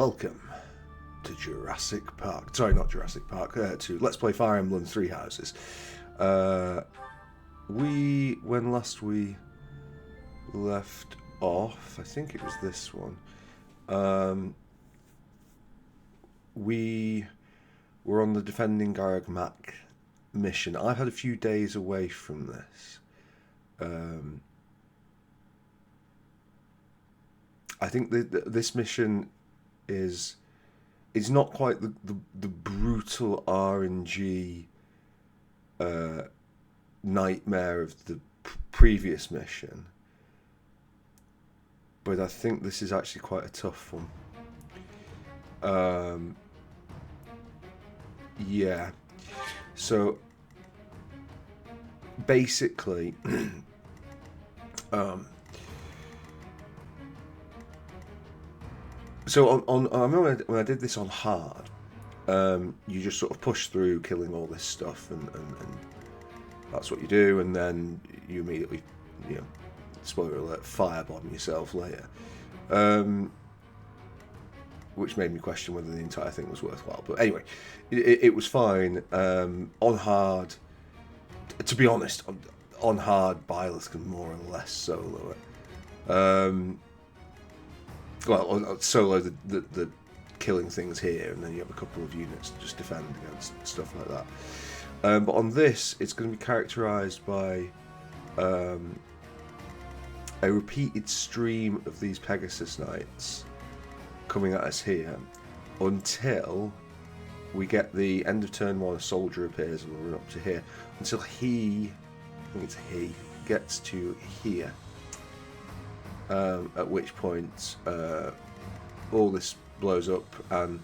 Welcome to Jurassic Park. Sorry, not Jurassic Park. To Let's Play Fire Emblem Three Houses. When last we left off, I think it was this one. We were on the Defending Garagmak mission. I've had a few days away from this. I think this mission is not quite the brutal RNG nightmare of the previous mission, but I think this is actually quite a tough one. Yeah, so basically so I remember when I did this on hard, you just sort of push through killing all this stuff, and that's what you do, and then you immediately, spoiler alert, firebomb yourself later, which made me question whether the entire thing was worthwhile. But anyway, it was fine. On hard, to be honest, on hard, Byleth can more or less solo it. Well, solo the killing things here, and then you have a couple of units to just defend against stuff like that. But on this, it's going to be characterised by a repeated stream of these Pegasus Knights coming at us here until we get the end of turn one. A soldier appears and we'll run up to here until he gets to here. At which point all this blows up, and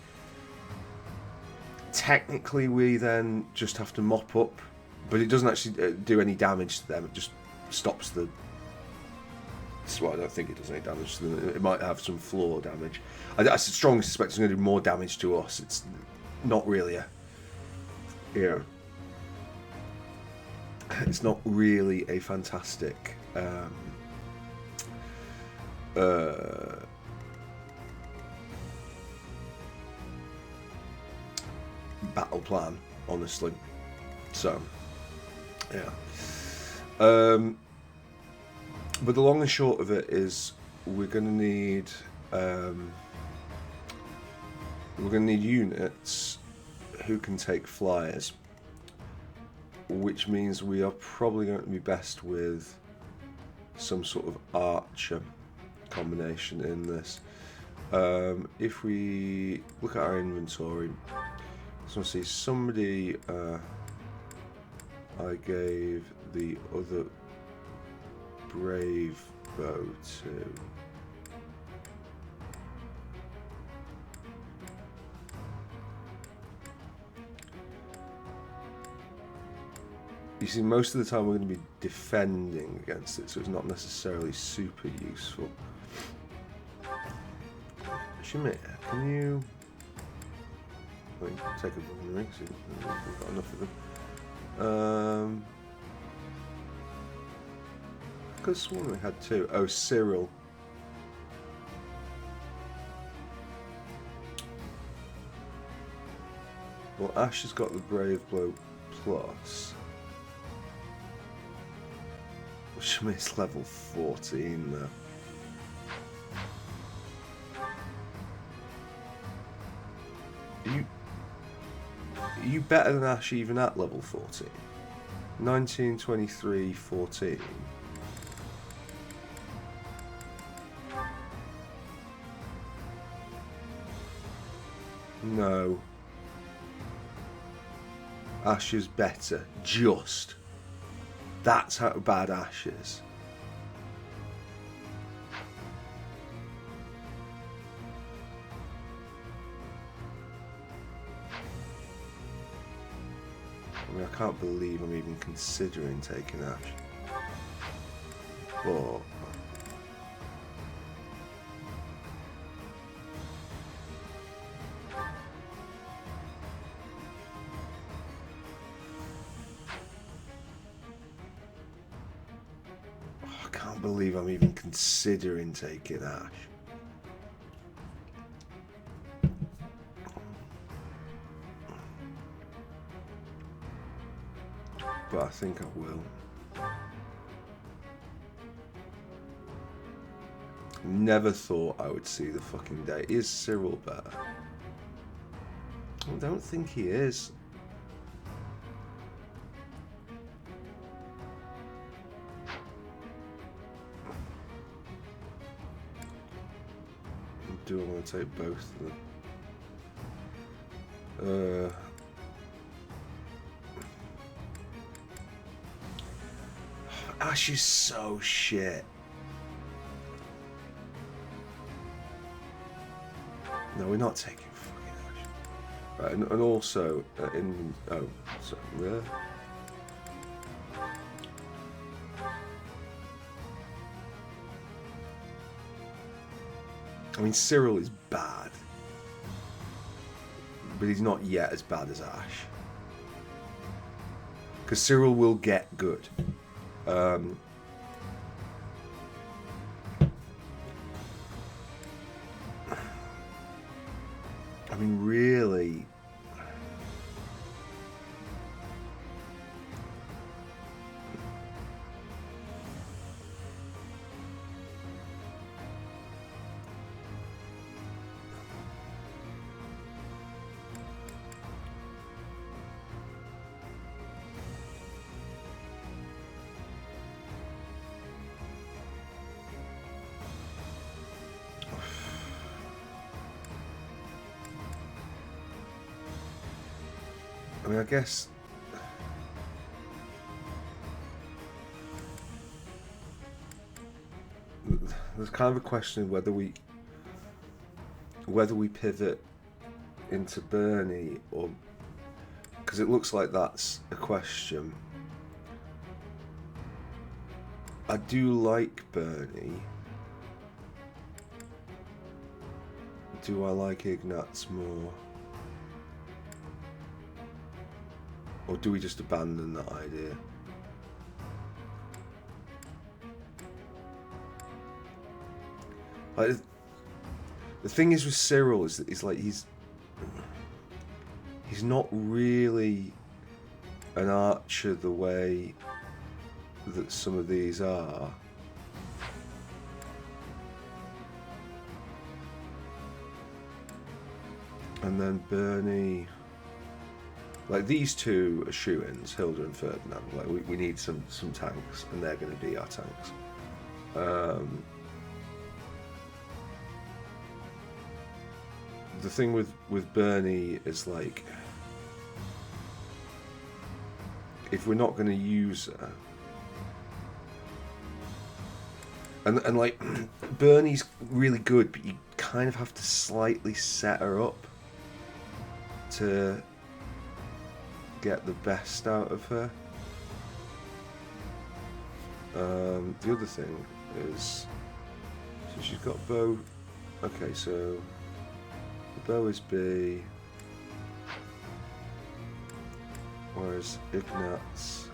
technically we then just have to mop up, but it doesn't actually do any damage to them. It just stops the... Well, I don't think it does any damage to them. It might have some floor damage. I strongly suspect it's going to do more damage to us. It's not really a... it's not really a fantastic... battle plan, honestly. So, yeah. But the long and short of it is, we're going to need units who can take flyers, which means we are probably going to be best with some sort of archer combination in this. If we look at our inventory, so I see somebody I gave the other brave bow to. You see, most of the time we're going to be defending against it, so it's not necessarily super useful. Shimmy, can you... Wait, take a look in the ring, see if we've got enough of them. I could have sworn we had two. Oh, Cyril. Well, Ash has got the Brave Blow Plus. Shmi's level 14 though. Are you better than Ash even at level 14? 19, 23, 14. No. Ash is better. Just. That's how bad Ash is. I mean, I can't believe I'm even considering taking Ash. But... I can't believe I'm even considering taking Ash. but I think I will. Never thought I would see the fucking day. Is Cyril better? I don't think he is. Do I want to take both of them? Ash is so shit. No, we're not taking fucking Ash. Right, and also in so there. I mean, Cyril is bad, but he's not yet as bad as Ash. Because Cyril will get good. I mean, really. I mean, I guess there's kind of a question of whether we pivot into Bernie, or because it looks like that's a question. I do like Bernie. Do I like Ignatz more? Or do we just abandon that idea? Like, the thing is with Cyril is that he's not really an archer the way that some of these are. And then Bernie, like these two are shoe-ins, Hilda and Ferdinand. Like we need some tanks, and they're going to be our tanks. The thing with Bernie is like, if we're not going to use her, and like Bernie's really good, but you kind of have to slightly set her up to get the best out of her. The other thing is, so she's got bow. Okay, so the bow is B, whereas Ignatz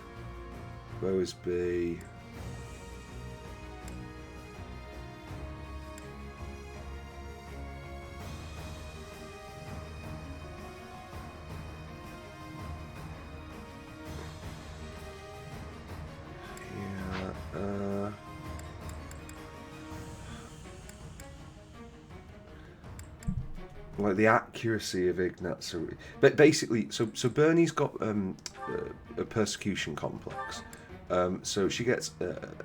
bow is B. Like the accuracy of Ignatz, but basically, so Bernie's got a persecution complex, so she gets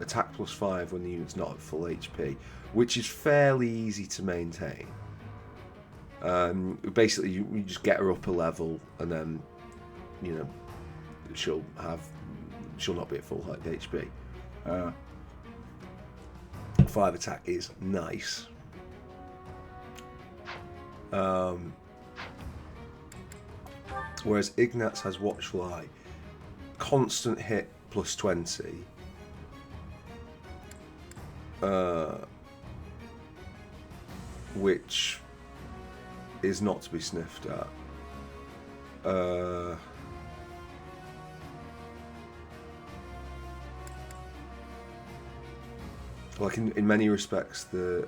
attack +5 when the unit's not at full HP, which is fairly easy to maintain. Basically, you just get her up a level, and then she'll not be at full HP. 5 attack is nice. Whereas Ignatz has Watchful Eye, constant hit +20, which is not to be sniffed at. Like in many respects, the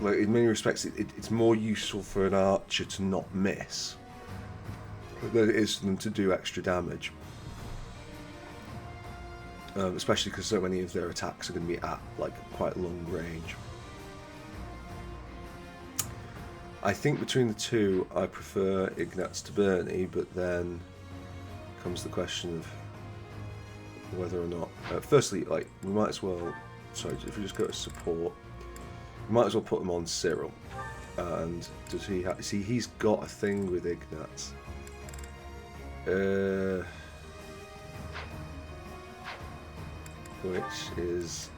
Like, in many respects, it's more useful for an archer to not miss than it is for them to do extra damage. Especially because so many of their attacks are going to be at like quite long range. I think between the two, I prefer Ignatz to Bernie, but then comes the question of whether or not. Firstly, like, we might as well. Sorry, if we just go to support, we might as well put him on Cyril. And does he see? He's got a thing with Ignatz. Which is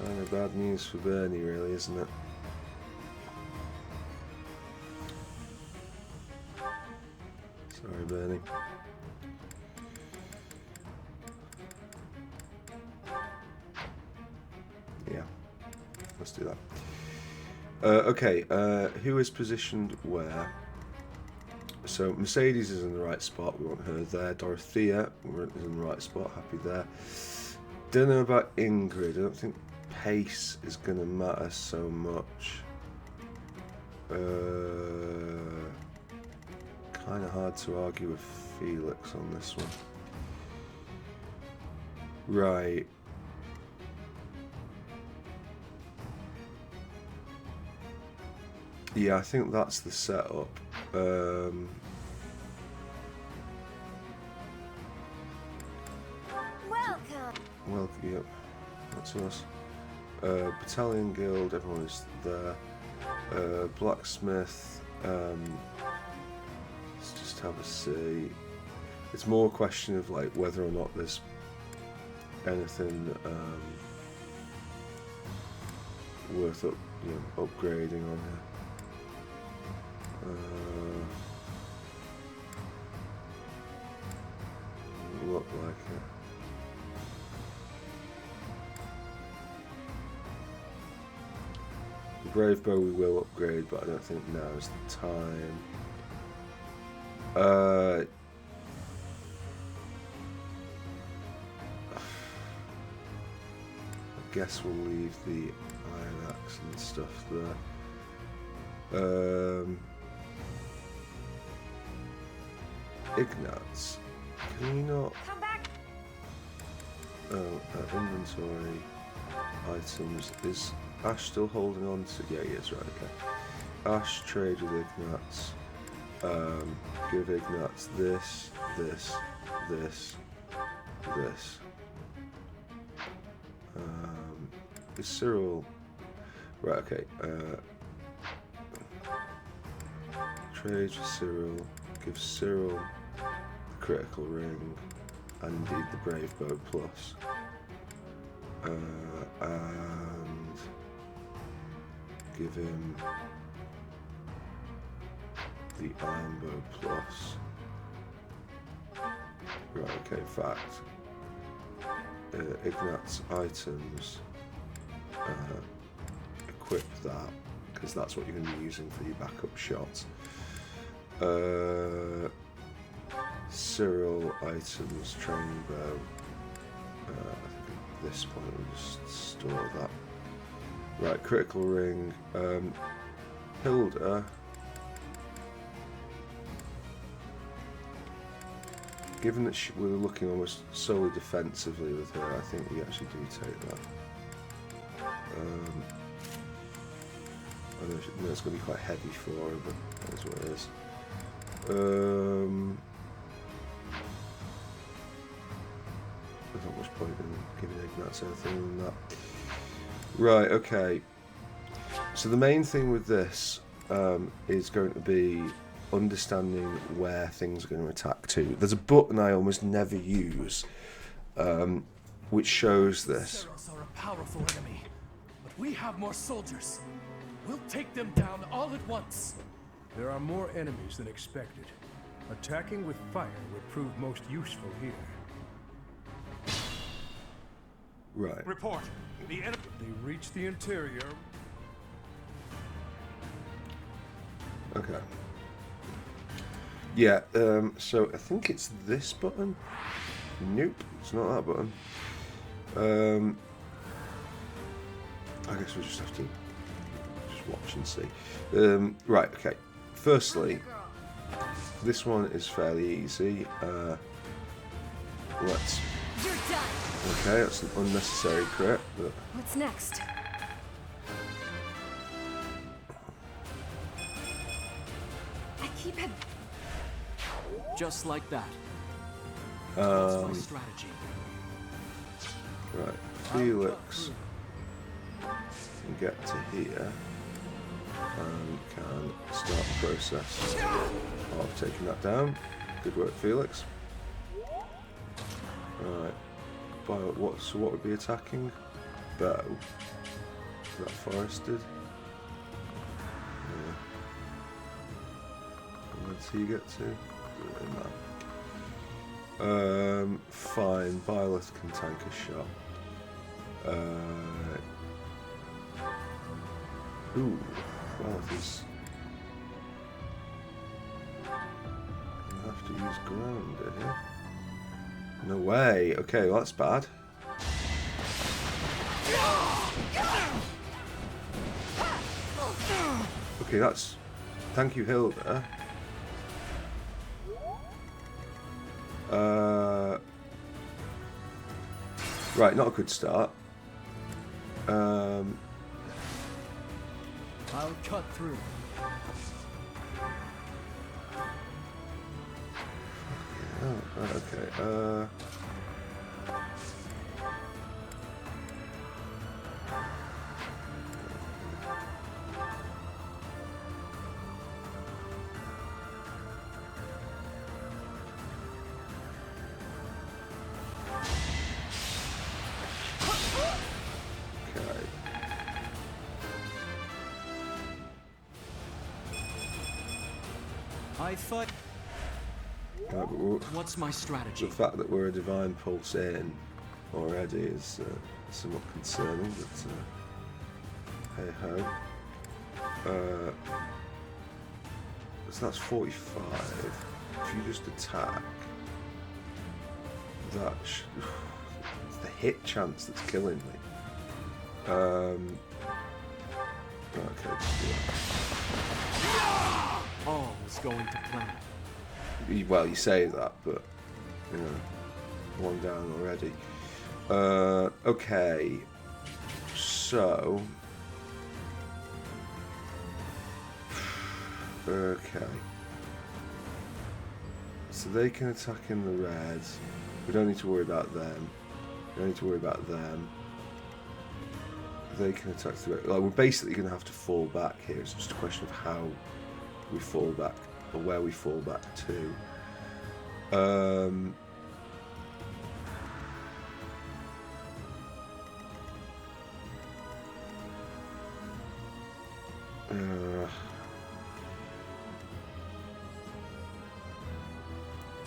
kind of bad news for Bernie, really, isn't it? Sorry, Bernie. Yeah, let's do that. Okay, who is positioned where? So Mercedes is in the right spot, we want her there. Dorothea is in the right spot, happy there. Don't know about Ingrid, I don't think pace is going to matter so much. Kind of hard to argue with Felix on this one. Right. Yeah, I think that's the setup. Welcome, yep. That's us. Battalion Guild, everyone is there. Blacksmith, let's just have a see. It's more a question of like whether or not there's anything worth upgrading on here. Look like it. The Brave Bow we will upgrade, but I don't think now is the time. I guess we'll leave the Iron Axe and stuff there. Ignatz, can you not? Come back. Oh, inventory items. Is Ash still holding on to? Yeah, he is, right, okay. Ash, trade with Ignatz. Give Ignatz this. Is Cyril. Right, okay. Trade with Cyril. Give Cyril the critical ring and indeed the Brave Bow plus. And give him the Iron Bow plus. Right, okay, in fact, Ignatz items, equip that, because that's what you're going to be using for your backup shots. Cyril items, training bow. I think at this point we'll just store that. Right, critical ring. Hilda. Given that we were looking almost solely defensively with her, I think we actually do take that. I know it's going to be quite heavy for her, but that's what it is. There's not much point in giving Ignatz anything than that. Right, okay. So the main thing with this is going to be understanding where things are going to attack to. There's a button I almost never use, which shows this. Are a powerful enemy, but we have more soldiers. We'll take them down all at once. There are more enemies than expected. Attacking with fire would prove most useful here. Right. Report. The enemy. They reach the interior. Okay. Yeah, so I think it's this button. Nope, it's not that button. I guess we'll just have to watch and see. Right, okay. Firstly, this one is fairly easy. Let's... You're done. Okay, that's an unnecessary crit, but... What's next? I keep it. Just like that. That's my strategy. Right, Felix can get to here and can start the process of taking that down. Good work, Felix. Right, so what would be attacking? Bow. Is that forested? Yeah. Where does he get to? Fine. Violet can tank a shot. Violet is... I have to use ground here. No way. Okay, well, that's bad. Okay, that's... Thank you, Hilda. Right, not a good start. I'll cut through. Oh, right, okay. I thought. Right, What's my strategy? the fact that we're a divine pulse in already is somewhat concerning, but hey ho. So that's 45. If you just attack, it's the hit chance that's killing me. Okay, just do that. All is going to plan. Well, you say that, but you know, one down already. Okay, so okay, so they can attack in the reds. We don't need to worry about them. We don't need to worry about them. They can attack the red. Like, we're basically going to have to fall back here. It's just a question of how we fall back, or where we fall back to.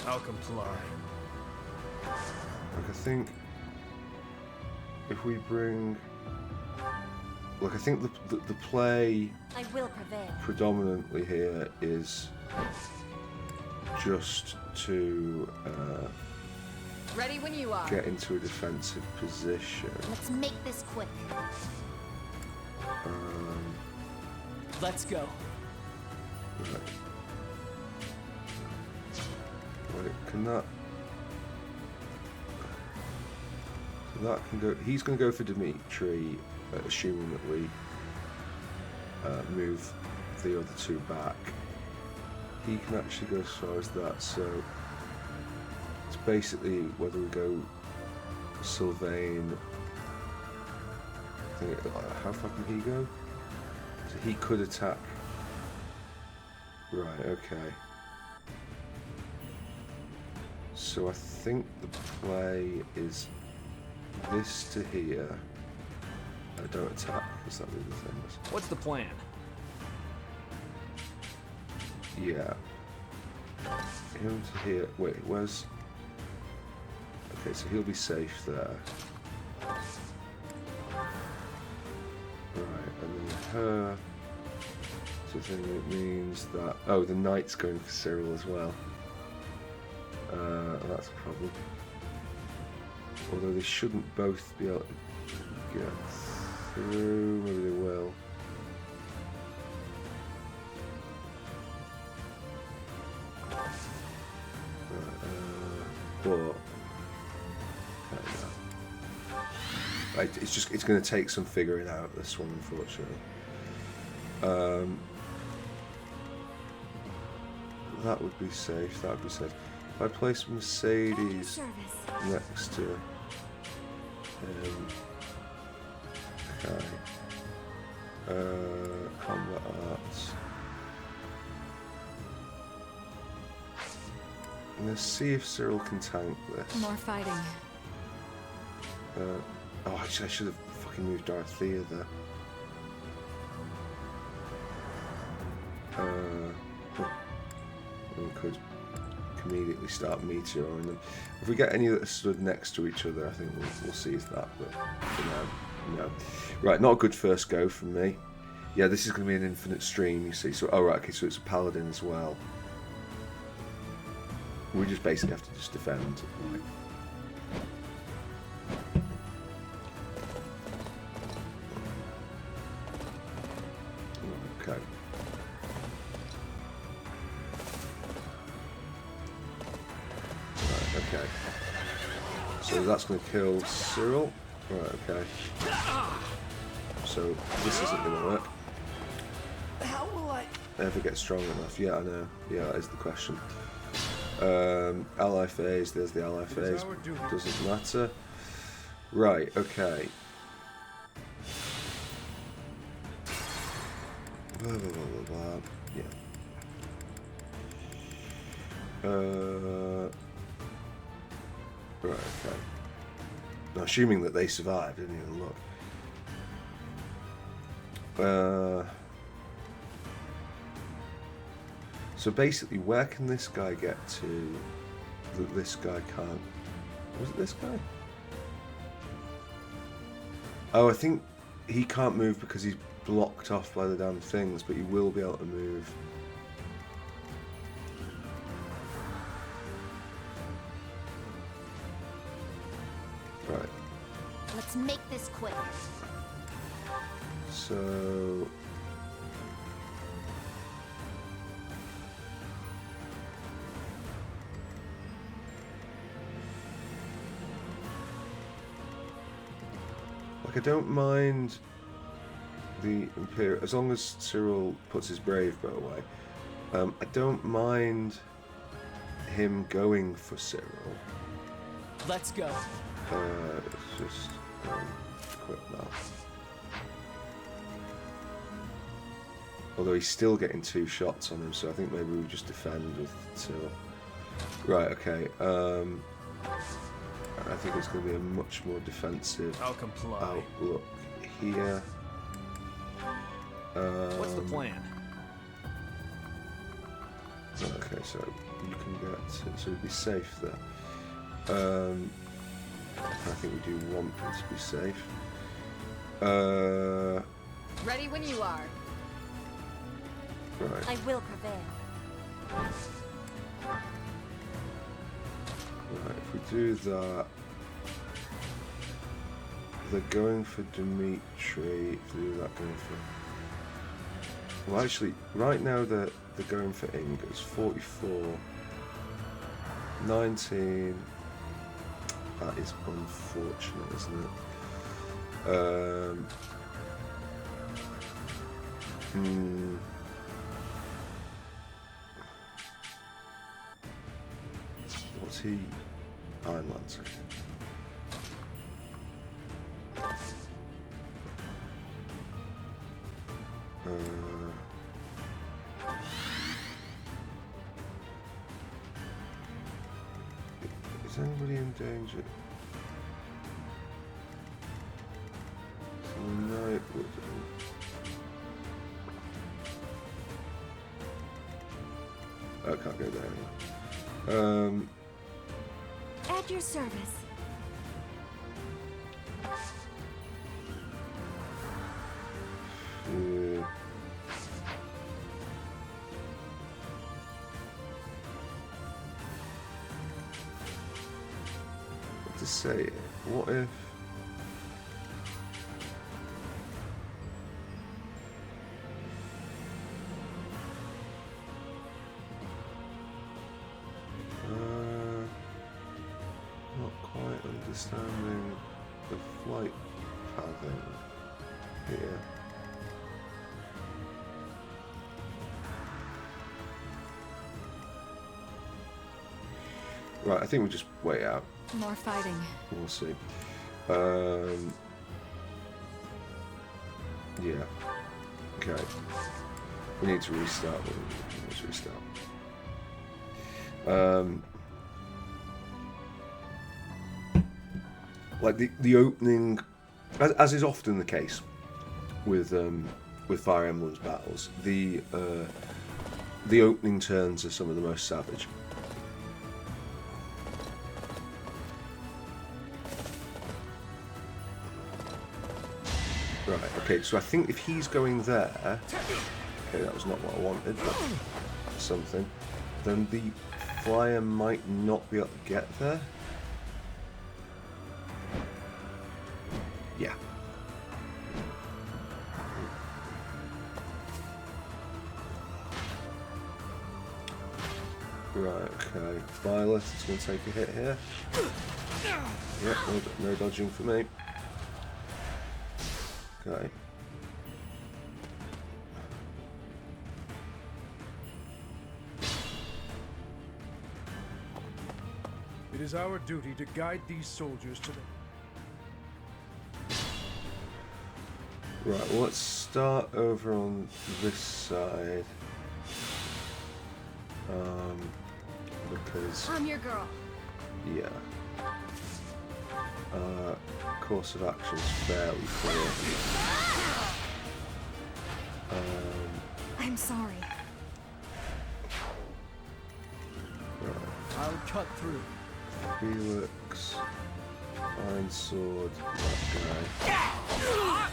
I'll comply. Like, I think if we bring, like, I think the play I will prevail. predominantly here is just to Ready when you are. get into a defensive position. Let's make this quick. Let's go. Right. Wait, can that? So that can go. He's going to go for Dimitri, assuming that we move the other two back. He can actually go as far as that. So it's basically whether we go Sylvain. I think how far can he go? So he could attack. Right. Okay. So I think the play is this to here. I don't attack because that would be the things. What's the plan? Yeah. Him to here. Wait, where's? Okay, so he'll be safe there. Right, and then her. So then it means that. Oh, the knight's going for Cyril as well. That's a problem. Although they shouldn't both be able to get through. Maybe they will. Right, it's going to take some figuring out, this one, unfortunately. That would be safe. That would be safe. If I place Mercedes next to okay. Combat arts. Let's see if Cyril can tank this. More fighting. Oh, actually, I should have fucking moved Dorothea there. We could immediately start meteoring them. If we get any that are stood next to each other, I think we'll seize that. But for now, no. Right, not a good first go from me. Yeah, this is going to be an infinite stream, you see. So, oh right, okay, so it's a paladin as well. We just basically have to just defend. Right. Okay. Right, okay. So that's going to kill Cyril. Right, okay. So this isn't going to work. How will I Ever get strong enough? Yeah, I know. Yeah, that is the question. Ally phase, there's the ally phase. Doesn't matter. Right, okay. Blah, blah, blah, blah, blah. Yeah. Right, okay. Now, assuming that they survived, didn't even look. So basically, where can this guy get to that this guy can't? Was it this guy? Oh, I think he can't move because he's blocked off by the damn things, but he will be able to move. Right. Let's make this quick. So... I don't mind the Imperial, as long as Cyril puts his brave bow away. I don't mind him going for Cyril. Let's go. Let's just equip that. Although he's still getting 2 shots on him, so I think maybe we just defend with Cyril. Right, okay. I think it's going to be a much more defensive outlook here. What's the plan? Okay, so you can get so it'd be safe there. I think we do want it to be safe. Ready when you are. Right. I will prevail. Right, if we do that, they're going for Dimitri. If they do that, going for... Well, actually, right now they're going for Inga's. 44, 19. That is unfortunate, isn't it? What's he? Iron Lancer. Is anybody in danger? No, it wouldn't. I can't go there anymore. At your service. Yeah. What to say? What if? Not quite understanding the flight having here. Right, I think we just wait out. More fighting. We'll see. Yeah. Okay. We need to restart. We need to restart. Like the opening, as is often the case with Fire Emblem's battles, the opening turns are some of the most savage. Right, okay, so I think if he's going there, okay, that was not what I wanted, but something, then the flyer might not be able to get there. Yeah. Right, okay. Violet is going to take a hit here. Yep, no dodging for me. Okay. It is our duty to guide these soldiers to the... Right, well, let's start over on this side. Because... I'm your girl. Yeah. Course of action's fairly clear. I'm sorry. Right. I'll cut through. Felix, Iron Sword, that guy.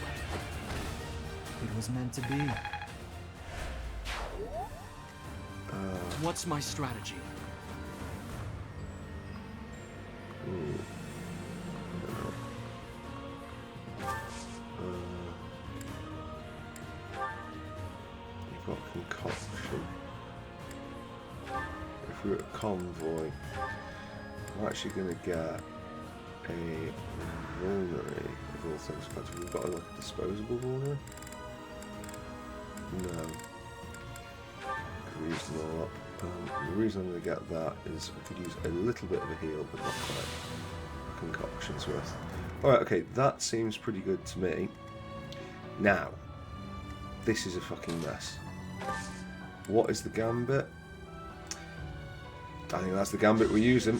It was meant to be. What's my strategy? You've got concoction. If we're at convoy, I'm actually going to get a vulnerary of all things. In fact, we've got like a disposable vulnerary. No. Could we use them all up? The reason I'm going to get that is I could use a little bit of a heal, but not quite a concoction's worth. Alright, okay, that seems pretty good to me. Now, this is a fucking mess. What is the gambit? I think that's the gambit we're using.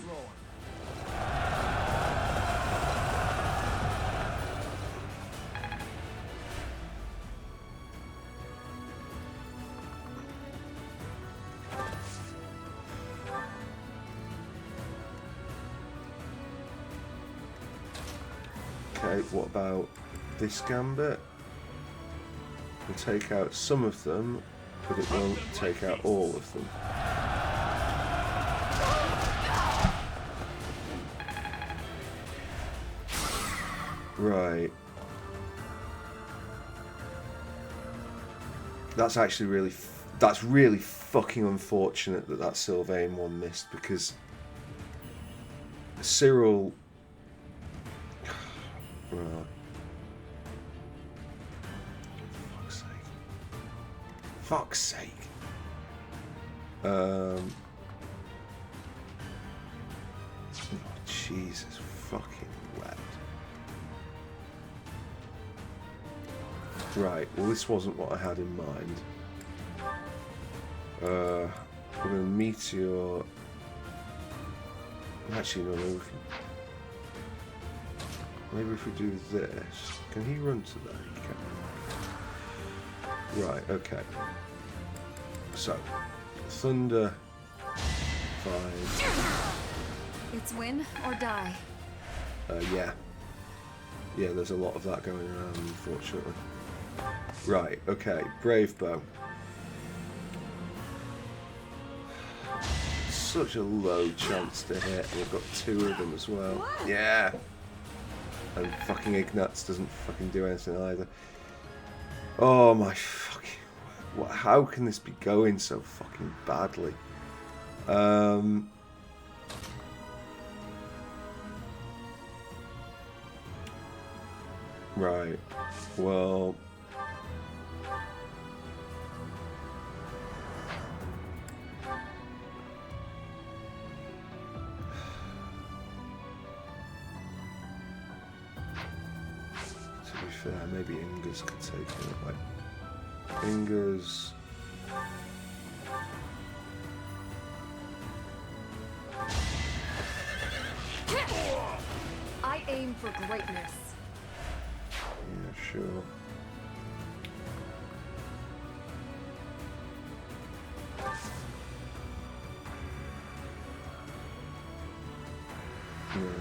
Okay, what about this gambit? We'll take out some of them, but it won't take out all of them. Right. That's actually really... that's really fucking unfortunate that that Sylvain one missed, because Cyril... Right. Fuck's sake. Fuck's sake. Oh, Jesus fucking wept. Right, well this wasn't what I had in mind. We're going to meteor... Actually, no, maybe if we do this... Can he run to there? He can. Right, okay. So, Thunder... 5... It's win or die. Yeah. Yeah, there's a lot of that going around, unfortunately. Right, okay. Brave Bow. Such a low chance to hit. We've got 2 of them as well. What? Yeah! And fucking Ignatz doesn't fucking do anything either. Oh my fucking... How can this be going so fucking badly? Right. Well. To be fair, maybe Inga's could take it. Like, Inga's. I aim for greatness. Yeah, sure. No.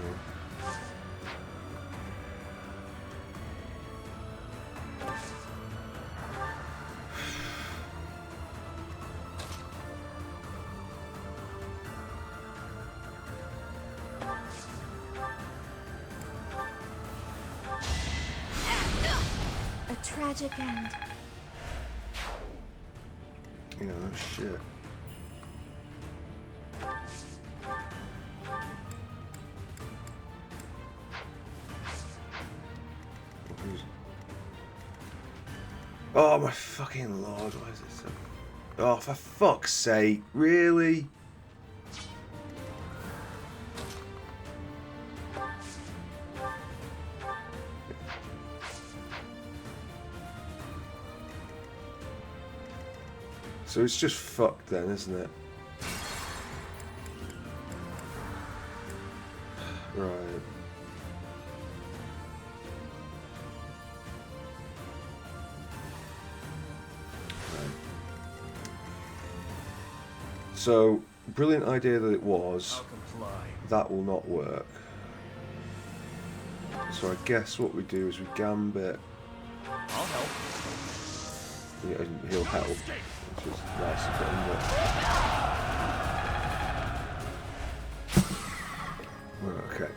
A tragic end. Yeah, no shit. Oh my fucking lord, why is it so... Oh, for fuck's sake, really? So it's just fucked then, isn't it? Right. So, brilliant idea that it was. I'll comply. That will not work. So I guess what we do is we gambit. I'll help. Yeah, he'll help, which is nice of him. But... Okay.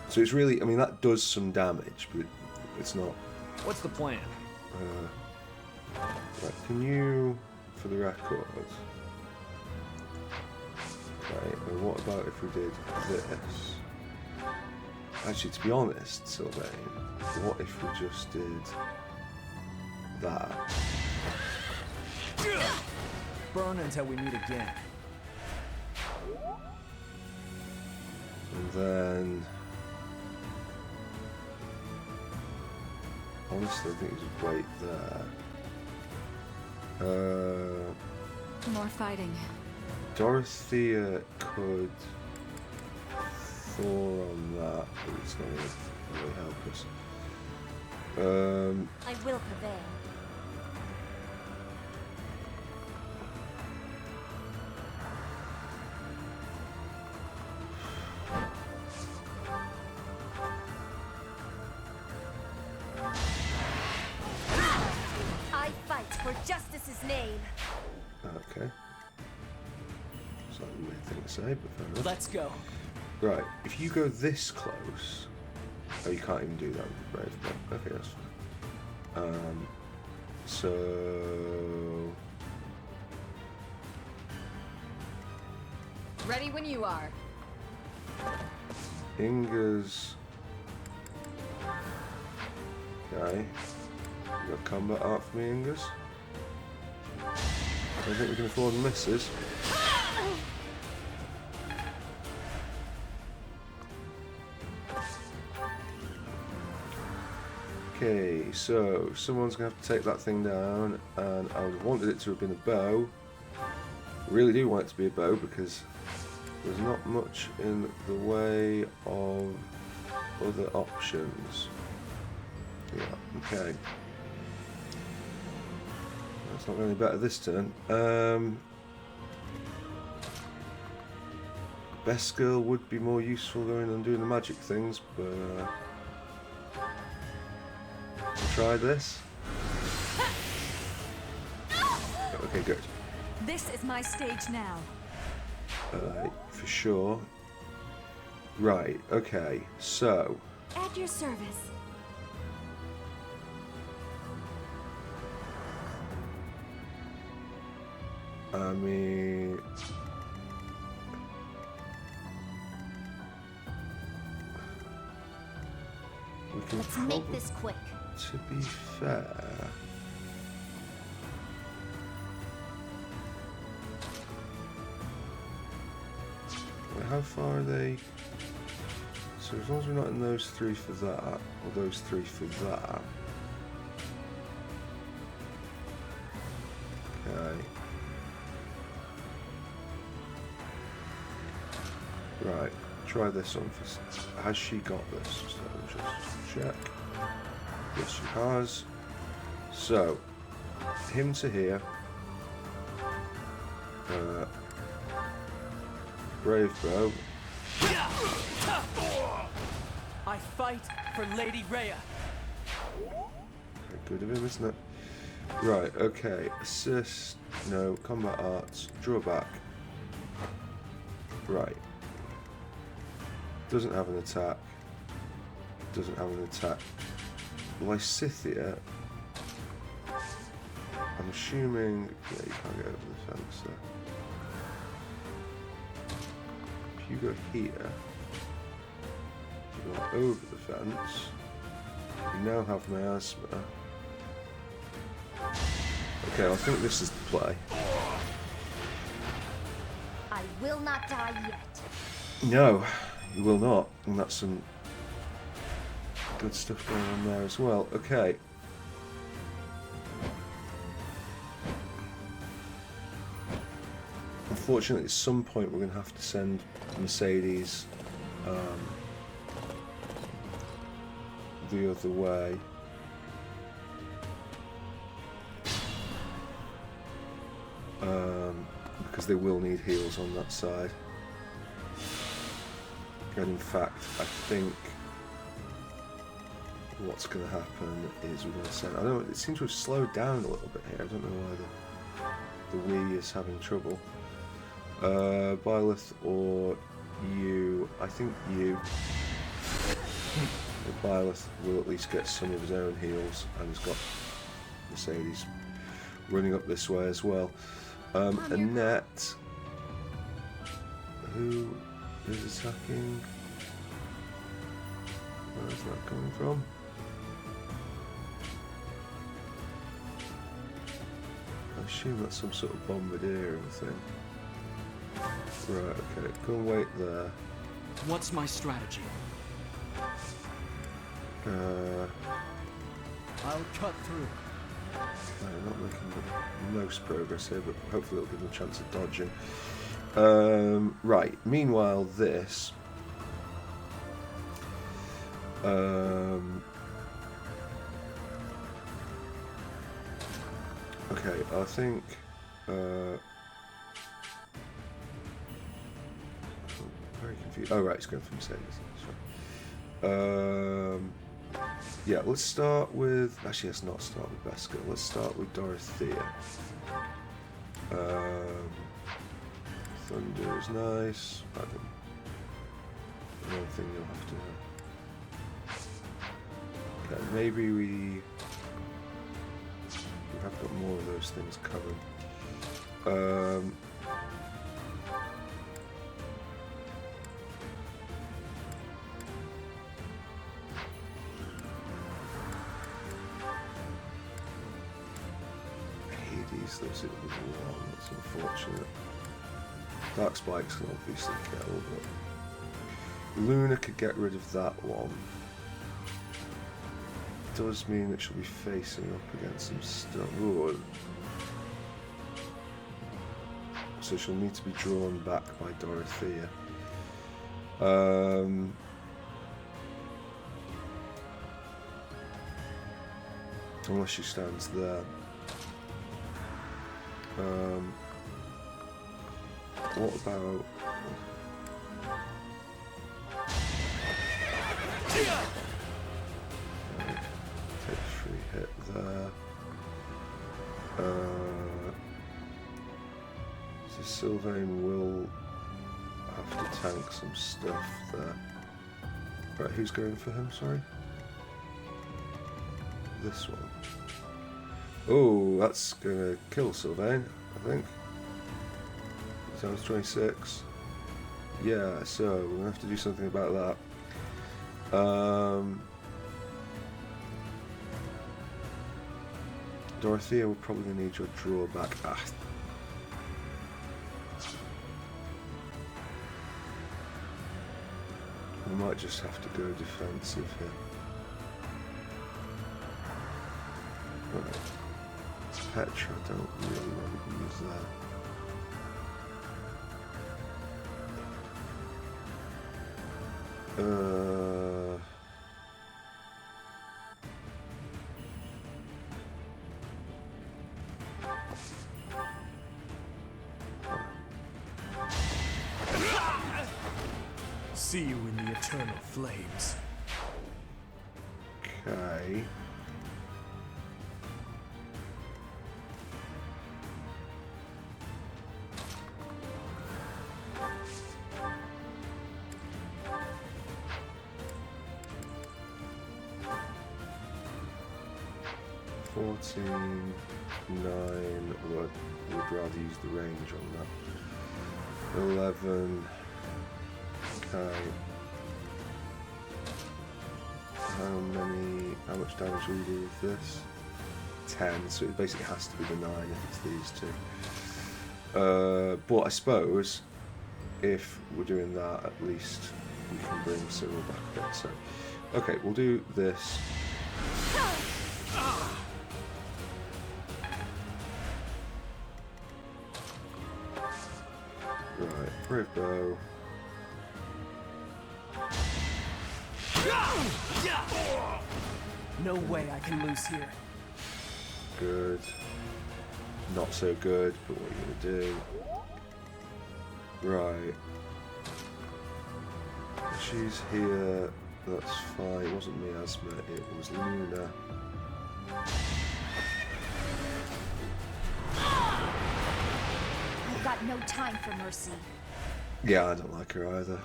So it's really, I mean, that does some damage, but it's not. What's the plan? Right, can you, for the record, right, and what about if we did this? Actually, to be honest, Sylvain, what if we just did that? Burn until we meet again. And then... Honestly, I think we should wait there. More fighting. Dorothea could Thor on that, but it's not going to really help us. I will prevail. I fight for justice's name. Okay. It's not a weird thing to say, but fair enough. Let's go. Right, if you go this close... Oh, you can't even do that with Brave, but okay, that's fine. So... Ready when you are. Inga's... Okay. You got combat art for me, Inga's? I don't think we can afford misses. Okay, so someone's going to have to take that thing down, and I wanted it to have been a bow. I really do want it to be a bow because there's not much in the way of other options. Yeah, okay. That's not really better this turn. Best girl would be more useful going and doing the magic things, but we'll try this. Okay, good. This is my stage now. For sure. Right, okay, so At your service. I mean, can Let's make this quick. To be fair... Wait, how far are they? So as long as we're not in those 3 for that, or those 3 for that... Okay. Right, try this on first. Has she got this? So just check. Yes, she has. So, him to here. Brave bow. I fight for Lady Rhea. Good of him, isn't it? Right, okay. Assist. No. Combat arts. Draw back. Right. Doesn't have an attack. Doesn't have an attack. Lysithia. I'm assuming... Yeah, you can't get over the fence there. If you go here... You go over the fence. You now have miasma. Okay, I think this is the play. I will not die yet. No, you will not. And that's some good stuff going on there as well. Okay. Unfortunately, at some point we're going to have to send Mercedes the other way. Because they will need heals on that side. And in fact, I think what's going to happen is we're going to send... I don't know, it seems to have slowed down a little bit here. I don't know why the Wii is having trouble. Byleth or you? I think you. Byleth will at least get some of his own heals, and he's got Mercedes running up this way as well. Annette, who is attacking? Where is that coming from? I assume that's some sort of bombardier thing. Right, okay, go and wait there. What's my strategy? I'll cut through. Not making the most progress here, but hopefully it'll give them a chance of dodging. Right, meanwhile this... okay, I think... I'm very confused. Oh right, it's going for Mercedes. That's right. Yeah, let's start with... Actually, let's not start with Beskar. Let's start with Dorothea. Thunder is nice. Another thing you'll have to... Okay, maybe we have got more of those things covered. Hades lives it with one, that's unfortunate. Dark Spikes can obviously kill, but Luna could get rid of that one. Does mean that she'll be facing up against some stuff. Ooh. So she'll need to be drawn back by Dorothea. Unless she stands there. What about... Take a free hit there. So Sylvain will have to tank some stuff there. Right, who's going for him, sorry? This one. Oh, that's gonna kill Sylvain, I think. Sounds 26. Yeah, so we're gonna have to do something about that. Dorothea, we're probably going to need your drawback. Ah. We might just have to go defensive here. Right. Petra, I don't really want to use that. See you in the eternal flames. Okay. $14, 9, although I would rather use the range on that. 11. Okay. How much damage will we do with this? 10, so it basically has to be the 9 if it's these two. But I suppose if we're doing that, at least we can bring Cyril back up. So, okay, we'll do this. Right, brave bow. No way I can lose here. Good. Not so good, but what are you gonna do? Right. She's here. That's fine. It wasn't Miasma, it was Luna. I've got no time for mercy. Yeah, I don't like her either.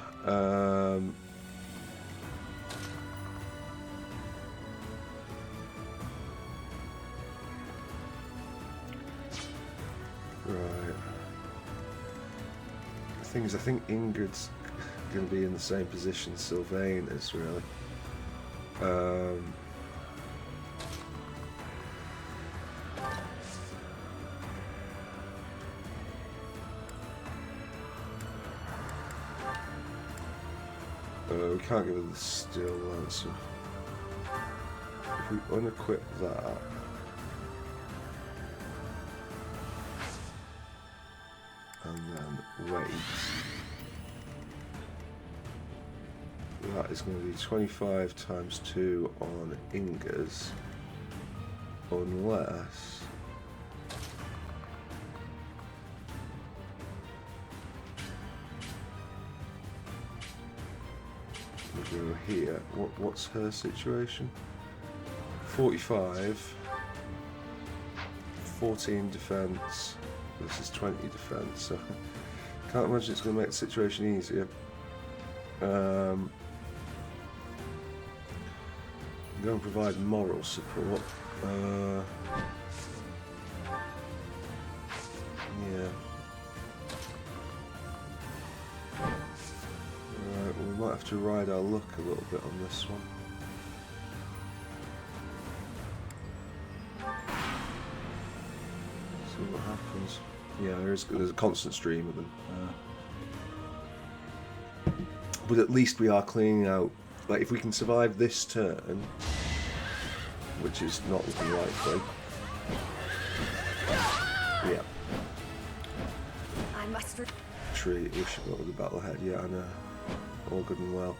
Right. The thing is, I think Ingrid's going to be in the same position Sylvain is, really. We can't give her the Steel Lancer. If we unequip that, and then wait, that is going to be 25 times 2 on Inga's, unless we go here. What's her situation? 45, 14 defense versus 20 defense, so can't imagine it's going to make the situation easier. I'm going to provide moral support. Yeah. Right, well, we might have to ride our luck a little bit on this one. See what happens. Yeah, there's a constant stream of them. But at least we are cleaning out. Like, if we can survive this turn, which is not looking likely. Yeah. I must. Tree, we should go with the battle ahead. Yeah, I know. All good and well.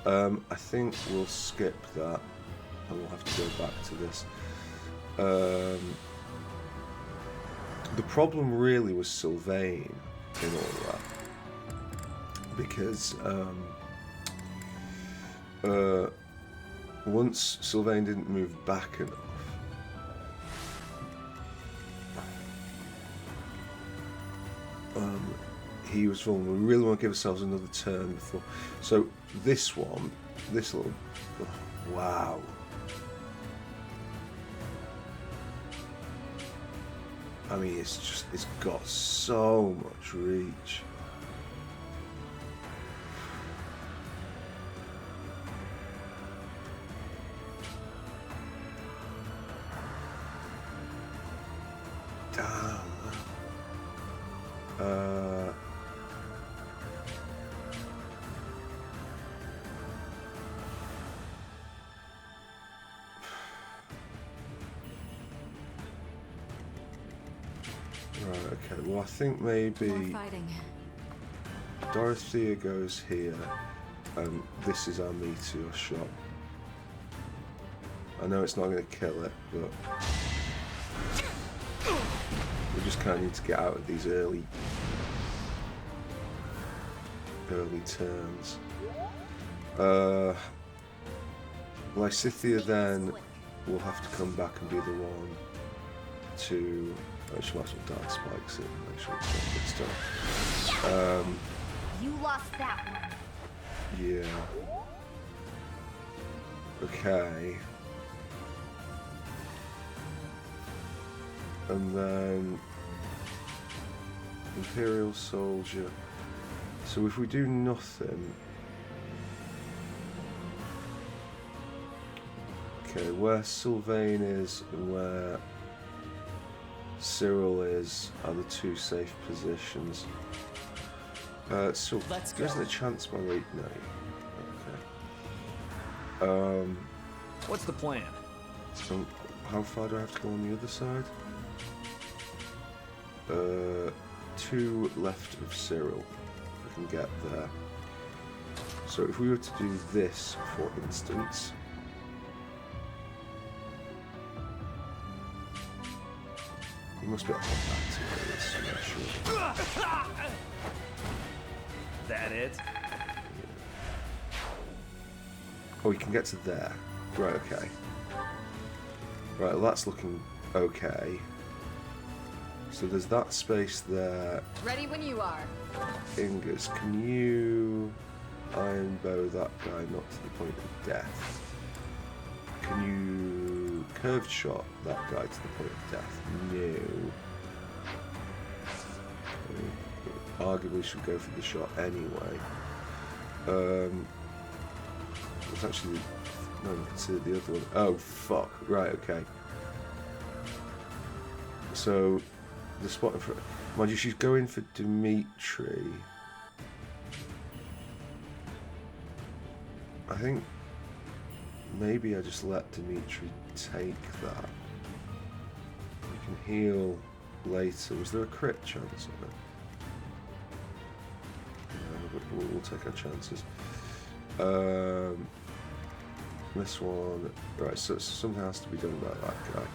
I think we'll skip that, and we'll have to go back to this. The problem really was Sylvain in all that, because once Sylvain didn't move back enough, he was vulnerable. We really want to give ourselves another turn before. So this one, this little, oh, wow. I mean, it's got so much reach. Right, okay, well I think maybe More fighting. Dorothea goes here, and this is our meteor shot. I know it's not going to kill it, but we just kind of need to get out of these early turns. Lysithea then will have to come back and be the one to... Oh, she might as well dart spikes it, make sure it's good stuff. You lost that one. Yeah. Okay. And then Imperial Soldier. So if we do nothing, okay, where Sylvain is and where Cyril is are the two safe positions. So Let's there isn't go. a chance by late night. Okay. What's the plan? So how far do I have to go on the other side? 2 left of Cyril. If I can get there. So if we were to do this, for instance. You must be able to get back to this, I'm not sure. That it? Oh, we can get to there. Right, okay. Right, well, that's looking okay. So there's that space there. Ready when you are. Ingus, can you iron bow that guy not to the point of death? Can you curved shot that guy to the point of death? No. Arguably should go for the shot anyway. It's actually no, consider the other one. Oh fuck! Right, okay. So the spot in front. Mind you, she's going for Dimitri. I think maybe I just let Dimitri take that. We can heal later. Was there a crit chance on it? No, but we'll take our chances. This one, right? So something has to be done about that guy.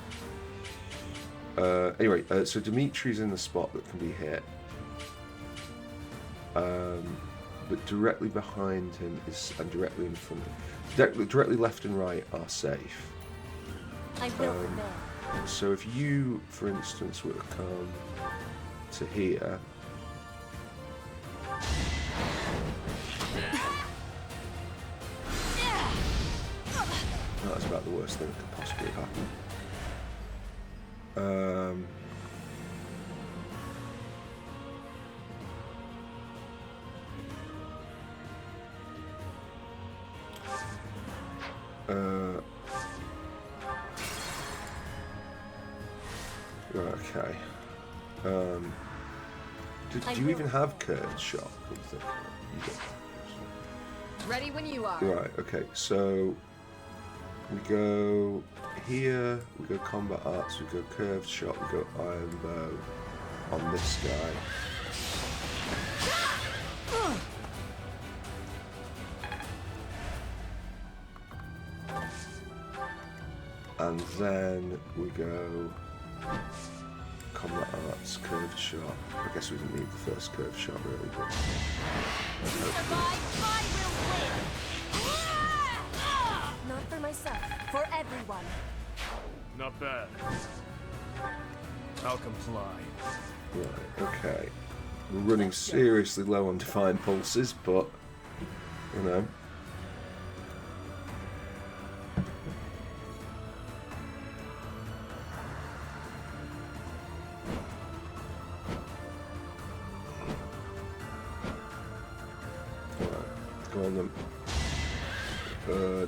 Anyway, so Dimitri's in the spot that can be hit, but directly behind him is, and directly in front of him, directly left and right are safe. I will prepare. So if you, for instance, were to come to here. That's about the worst thing that could possibly happen. Right, okay. Do you even have curved shot? You don't. Ready when you are. Right, okay, so we go here, we go combat arts, we go curved shot, we go iron bow on this guy. And then we go combat arts, curved shot. I guess we didn't need the first curved shot really, but Not for myself, for everyone. Not bad. I'll comply. right, okay. We're running seriously low on defined pulses, but you know. Right, go on then.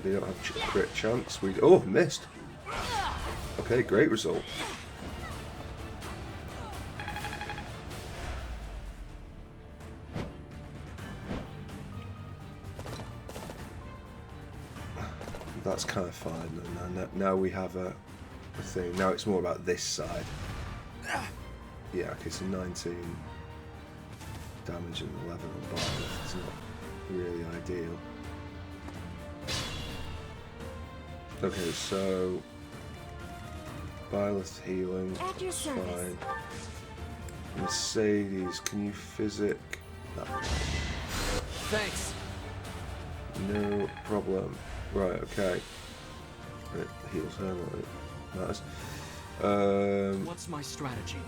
They don't have crit chance. Oh, missed. Okay, great result. that's kind of fine. Now we have a thing. Now it's more about this side. Yeah, okay, so 19 damage and 11 on Byleth. It's not really ideal. Okay, so Byleth healing. At your service. Fine. Mercedes, can you physic? No. Thanks. No problem. Right, okay. It heals her, not it matters. What's my strategy?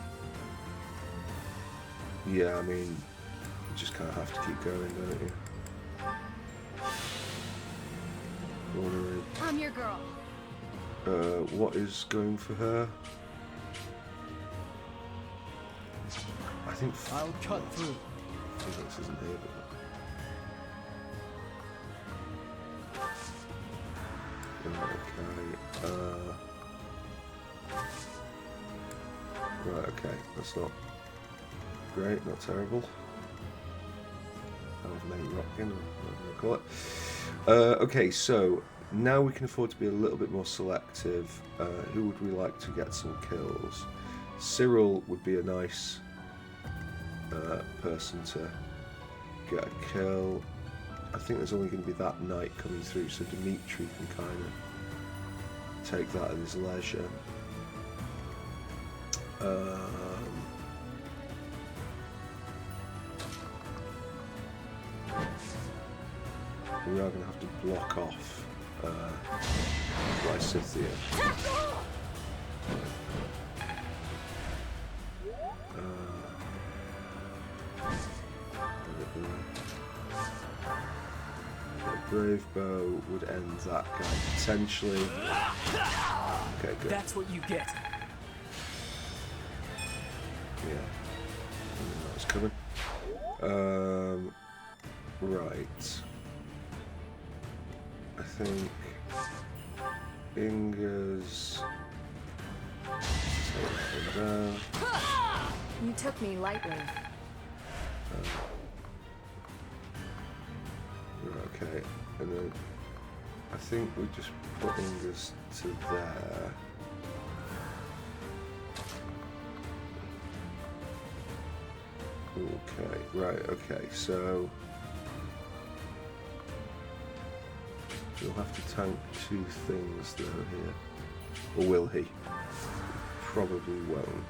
Yeah, I mean, you just kind of have to keep going, don't you? Ornery. I'm your girl. What is going for her? I think I'll cut through. physics isn't here, but right, okay, that's not great, not terrible. I've made rocking, whatever you call it. Okay, so now we can afford to be a little bit more selective. Who would we like to get some kills? Cyril would be a nice person to get a kill. I think there's only going to be that knight coming through, so Dimitri can kind of take that at his leisure. We are going to have to block off Lysithea. Brave bow would end that guy potentially. Okay, good. That's what you get. Yeah, I knew that was coming. Right. I think Inga's take that one down. You took me lightly. Okay, and then I think we just put Inga's to there. Okay, right, okay, so you'll have to tank two things though here. Or will he? Probably won't.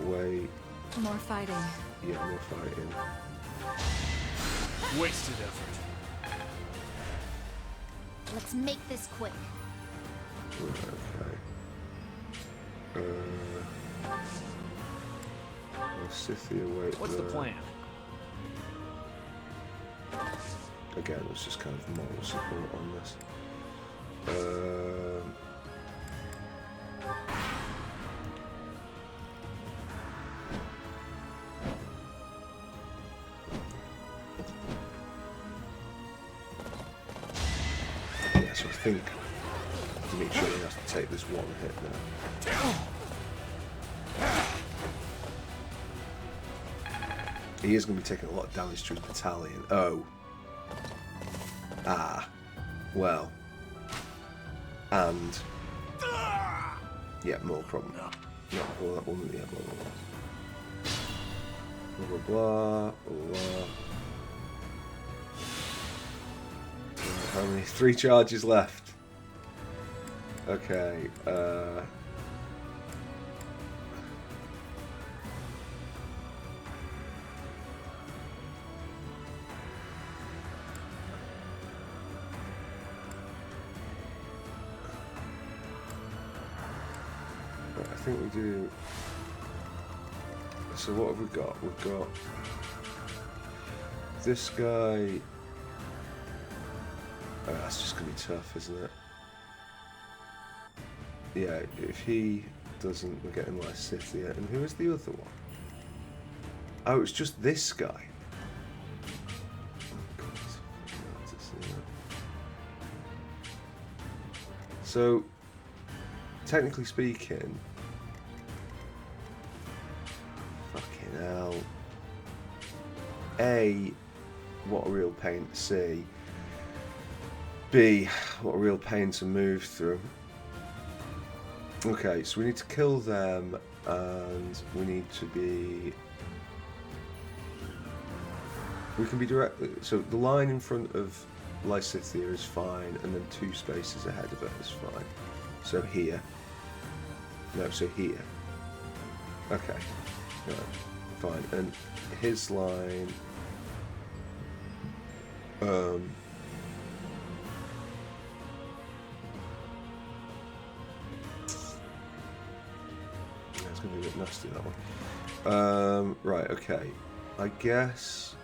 Wait. More fighting. Yeah, more fighting. Wasted effort. Let's make this quick. Right, okay. Scythia, wait. What's the plan? Again, it's just kind of moral support on this. Yeah, so I think Dimitri has to take this one hit now. He is going to be taking a lot of damage to his battalion. Oh. Ah. Well. And. Yeah, more problem. No, well, that one. Yeah, blah, blah, blah. Blah, blah, blah, blah. How many? 3 charges left. Okay. I think we do. So what have we got? We've got this guy. Oh, that's just gonna be tough, isn't it? Yeah, if he doesn't, we're getting Lysithea. And who is the other one? Oh, it's just this guy. Oh, God, it's hard to see that. So, technically speaking, fucking hell. A, what a real pain to see. be. What a real pain to move through. Okay, so we need to kill them, and we need to be... We can be directly... So the line in front of Lysithea is fine, and then 2 spaces ahead of it is fine. So here. No, so here. Okay. Right, fine. And his line... It's going to be a bit nasty, that one. Right, okay. I guess...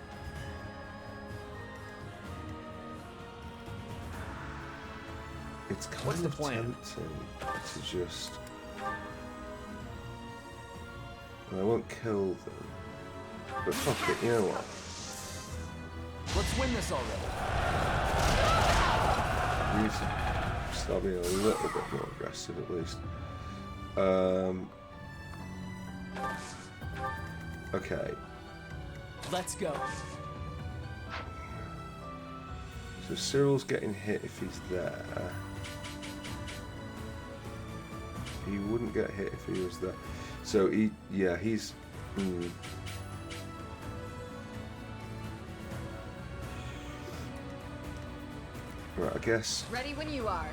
It's kind of tempting to just... I won't kill them. But fuck it, you know what? Let's win this already. We need to start being a little bit more aggressive at least. Okay. Let's go. So Cyril's getting hit if he's there. He wouldn't get hit if he was there. So he, yeah, he's... Right, I guess... Ready when you are.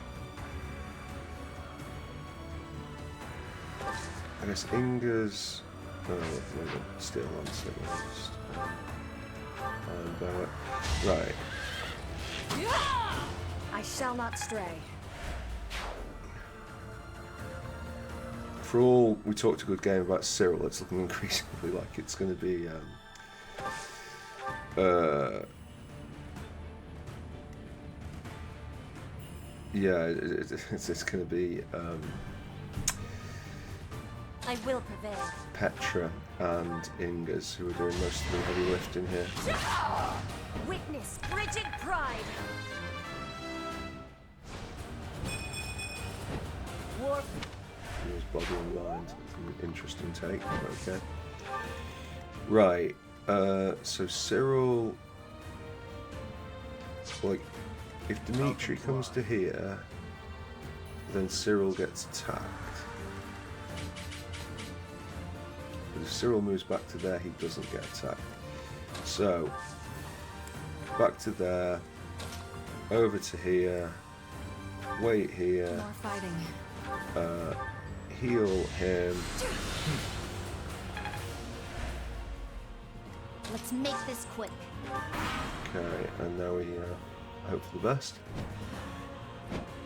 I guess Inga's... Oh, no, still on civilized. Right. I shall not stray. For all we talked a good game about Cyril, it's looking increasingly like it's going to be... yeah, it's going to be... I will prevail. Petra and Ingas who are doing most of the heavy lifting here. Witness frigid pride. War. His body and mind. An interesting take. Okay. Right. So Cyril, like, if Dimitri comes to here, then Cyril gets attacked. But if Cyril moves back to there, he doesn't get attacked. So back to there, over to here, wait here. More fighting. Heal him. Let's make this quick. Okay, and now we hope for the best.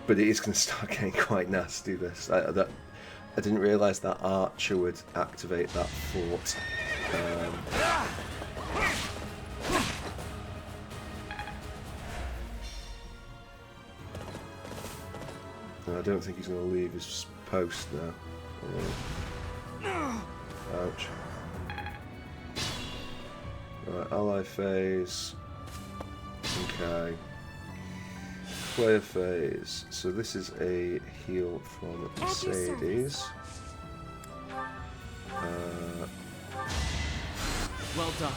But it is going to start getting quite nasty, this. I didn't realise that Archer would activate that fort. I don't think he's going to leave his post now. Ouch. Right, ally phase. Okay. Player phase. So this is a heal from Mercedes. Well done.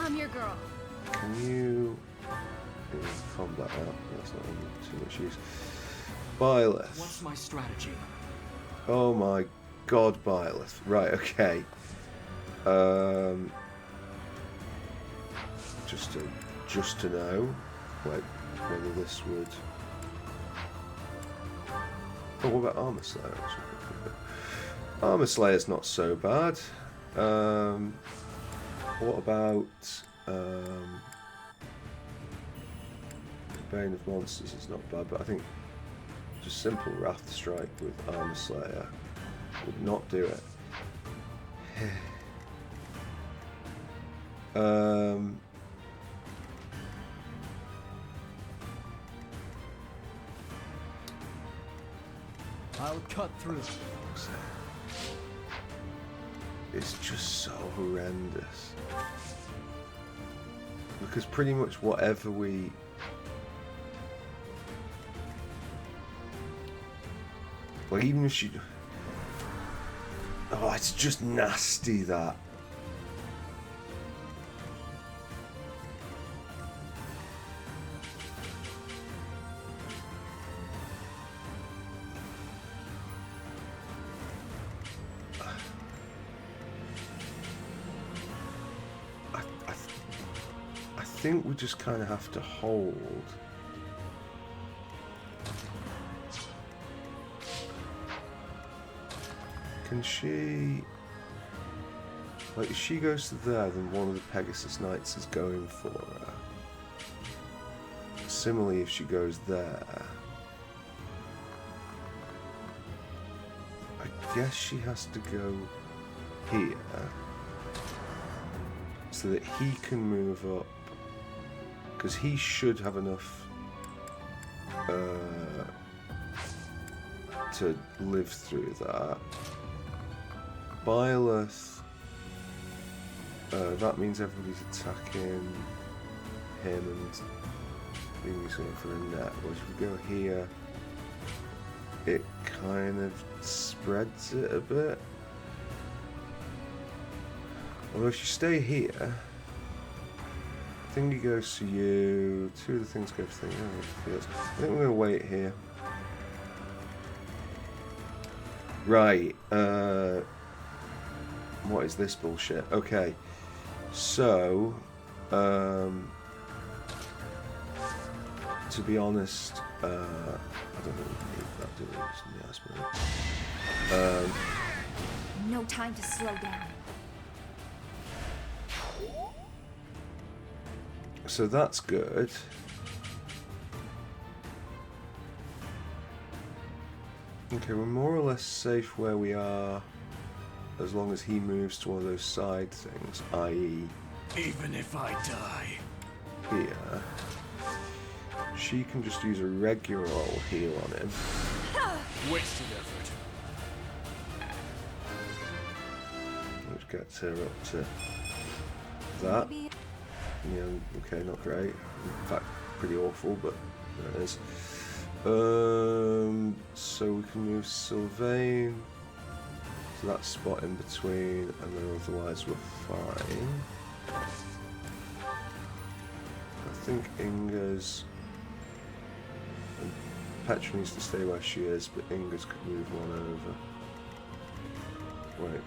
I'm your girl. Can you combat out? That's not too much use. Byleth. What's my strategy? Oh my god, Byleth. Right, okay. Just to know whether this would... Oh, what about Armor Slayer? Armor Slayer's not so bad. What about Bane of Monsters is not bad, but I think just simple Wrath Strike with Armor Slayer would not do it. I'll cut through. It's just so horrendous. Because pretty much whatever we... Like, even if she... Oh, it's just nasty, that. think we just kind of have to hold. Can she... Like, if she goes to there, then one of the Pegasus Knights is going for her. Similarly, if she goes there... I guess she has to go here. So that he can move up. Because he should have enough... to live through that. Byleth... that means everybody's attacking him and he's going for a net. Whereas if we go here, it kind of spreads it a bit. Although if you stay here, thingy goes to you, two of the things go to thingy. I think we're going to wait here. Right, what is this bullshit? Okay. So, to be honest, I don't really need that, do we? Just yes, No time to slow down. so that's good. Okay, we're more or less safe where we are, as long as he moves to one of those side things, i.e. Even if I die. Here. She can just use a regular old heal on him. Wasted effort. Which gets her up to that. Yeah, okay, not great. In fact, pretty awful, but there it is. So we can move Sylvain to that spot in between, and then otherwise we're fine. I think Inga's... and Petra needs to stay where she is, but Inga's could move one over. Wait.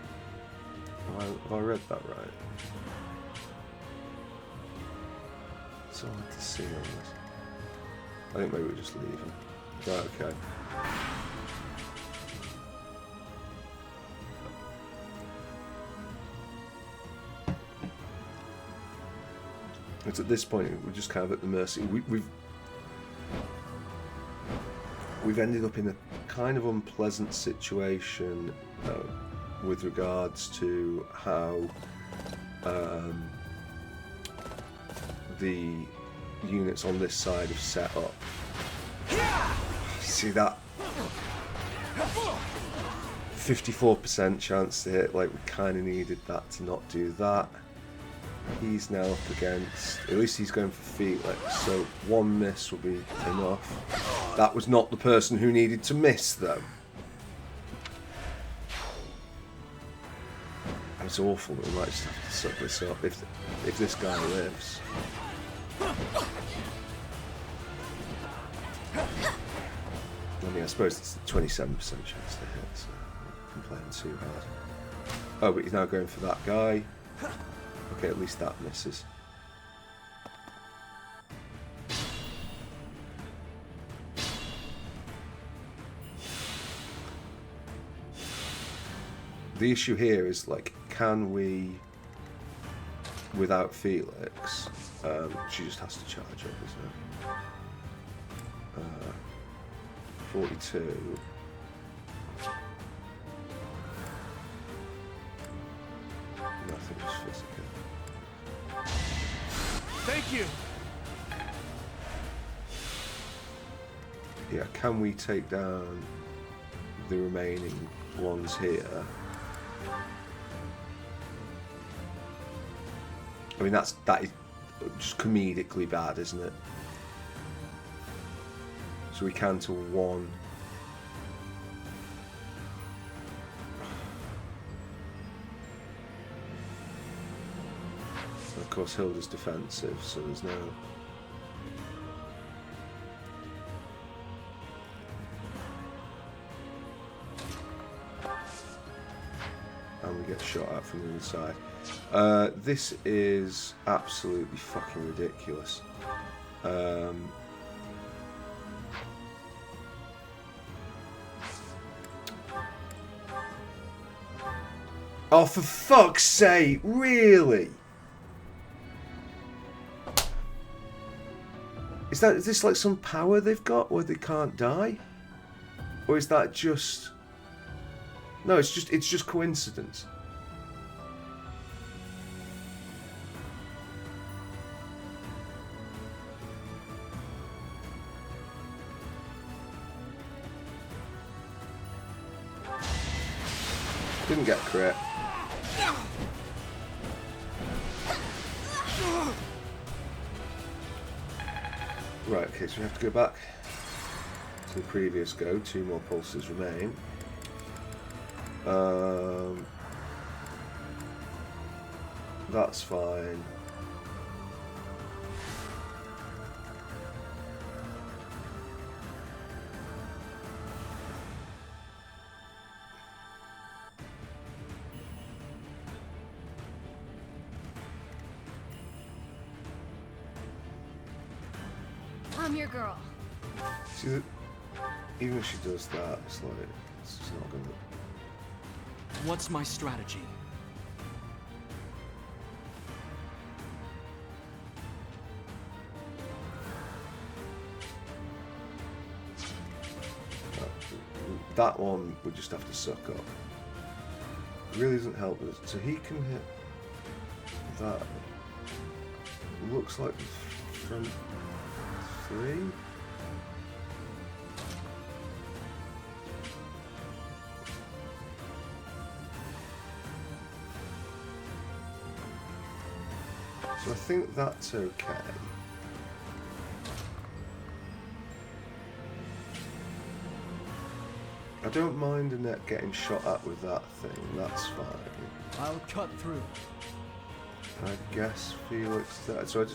Have I read that right? It's all hard to see on this. I think maybe we just leave him. Right, okay. It's at this point we're just kind of at the mercy. We've ended up in a kind of unpleasant situation with regards to how the units on this side have set up. See that? 54% chance to hit, like we kind of needed that to not do that. He's now up against, at least he's going for feet, like, so one miss will be enough. That was not the person who needed to miss though. It's awful, but we might just have to suck this up if this guy lives. I mean, I suppose it's a 27% chance to hit, so I'm playing too hard. Oh, but he's now going for that guy. Okay, at least that misses. The issue here is, like, can we, without Felix, she just has to charge up, isn't it? 42. Nothing, just physical. Thank you. Yeah, can we take down the remaining ones here? I mean, that is just comedically bad, isn't it? So we can to one. Of course, Hilda's defensive, so there's no... And we get shot at from the other side. This is absolutely fucking ridiculous. Oh, for fuck's sake, really? Is this like some power they've got where they can't die? Or is that just... No, it's just coincidence. Didn't get crit. Right, okay, so we have to go back to the previous go. 2 more pulses remain. That's fine. I'm your girl. See, even if she does that, it's like, it's just not gonna... What's my strategy? That one would just have to suck up. It really doesn't help us. So he can hit that. Looks like from 3. So I think that's okay. I don't mind Annette getting shot at with that thing, that's fine. I'll cut through. I guess Felix... So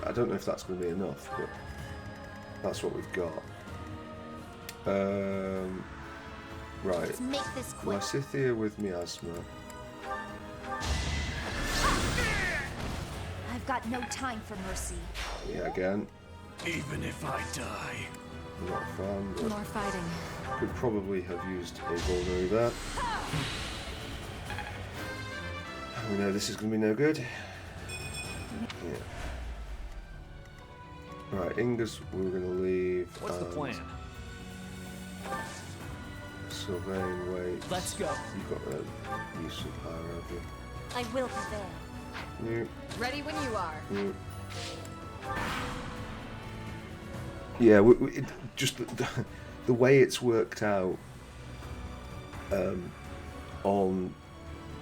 I don't know if that's going to be enough, but that's what we've got. Right. Let's make this quick. Lysithea with miasma. I've got no time for mercy. Yeah, again. Even if I die. Not fun, but More fighting. could probably have used a vulnerary there. We know this is going to be no good. Yeah. Right, Inga's we're going to leave. What's the plan? Sylvain, wait. Let's go. You've got a use of power, have you? I will prevail. You. Ready when you are. You. Yeah, just the way it's worked out on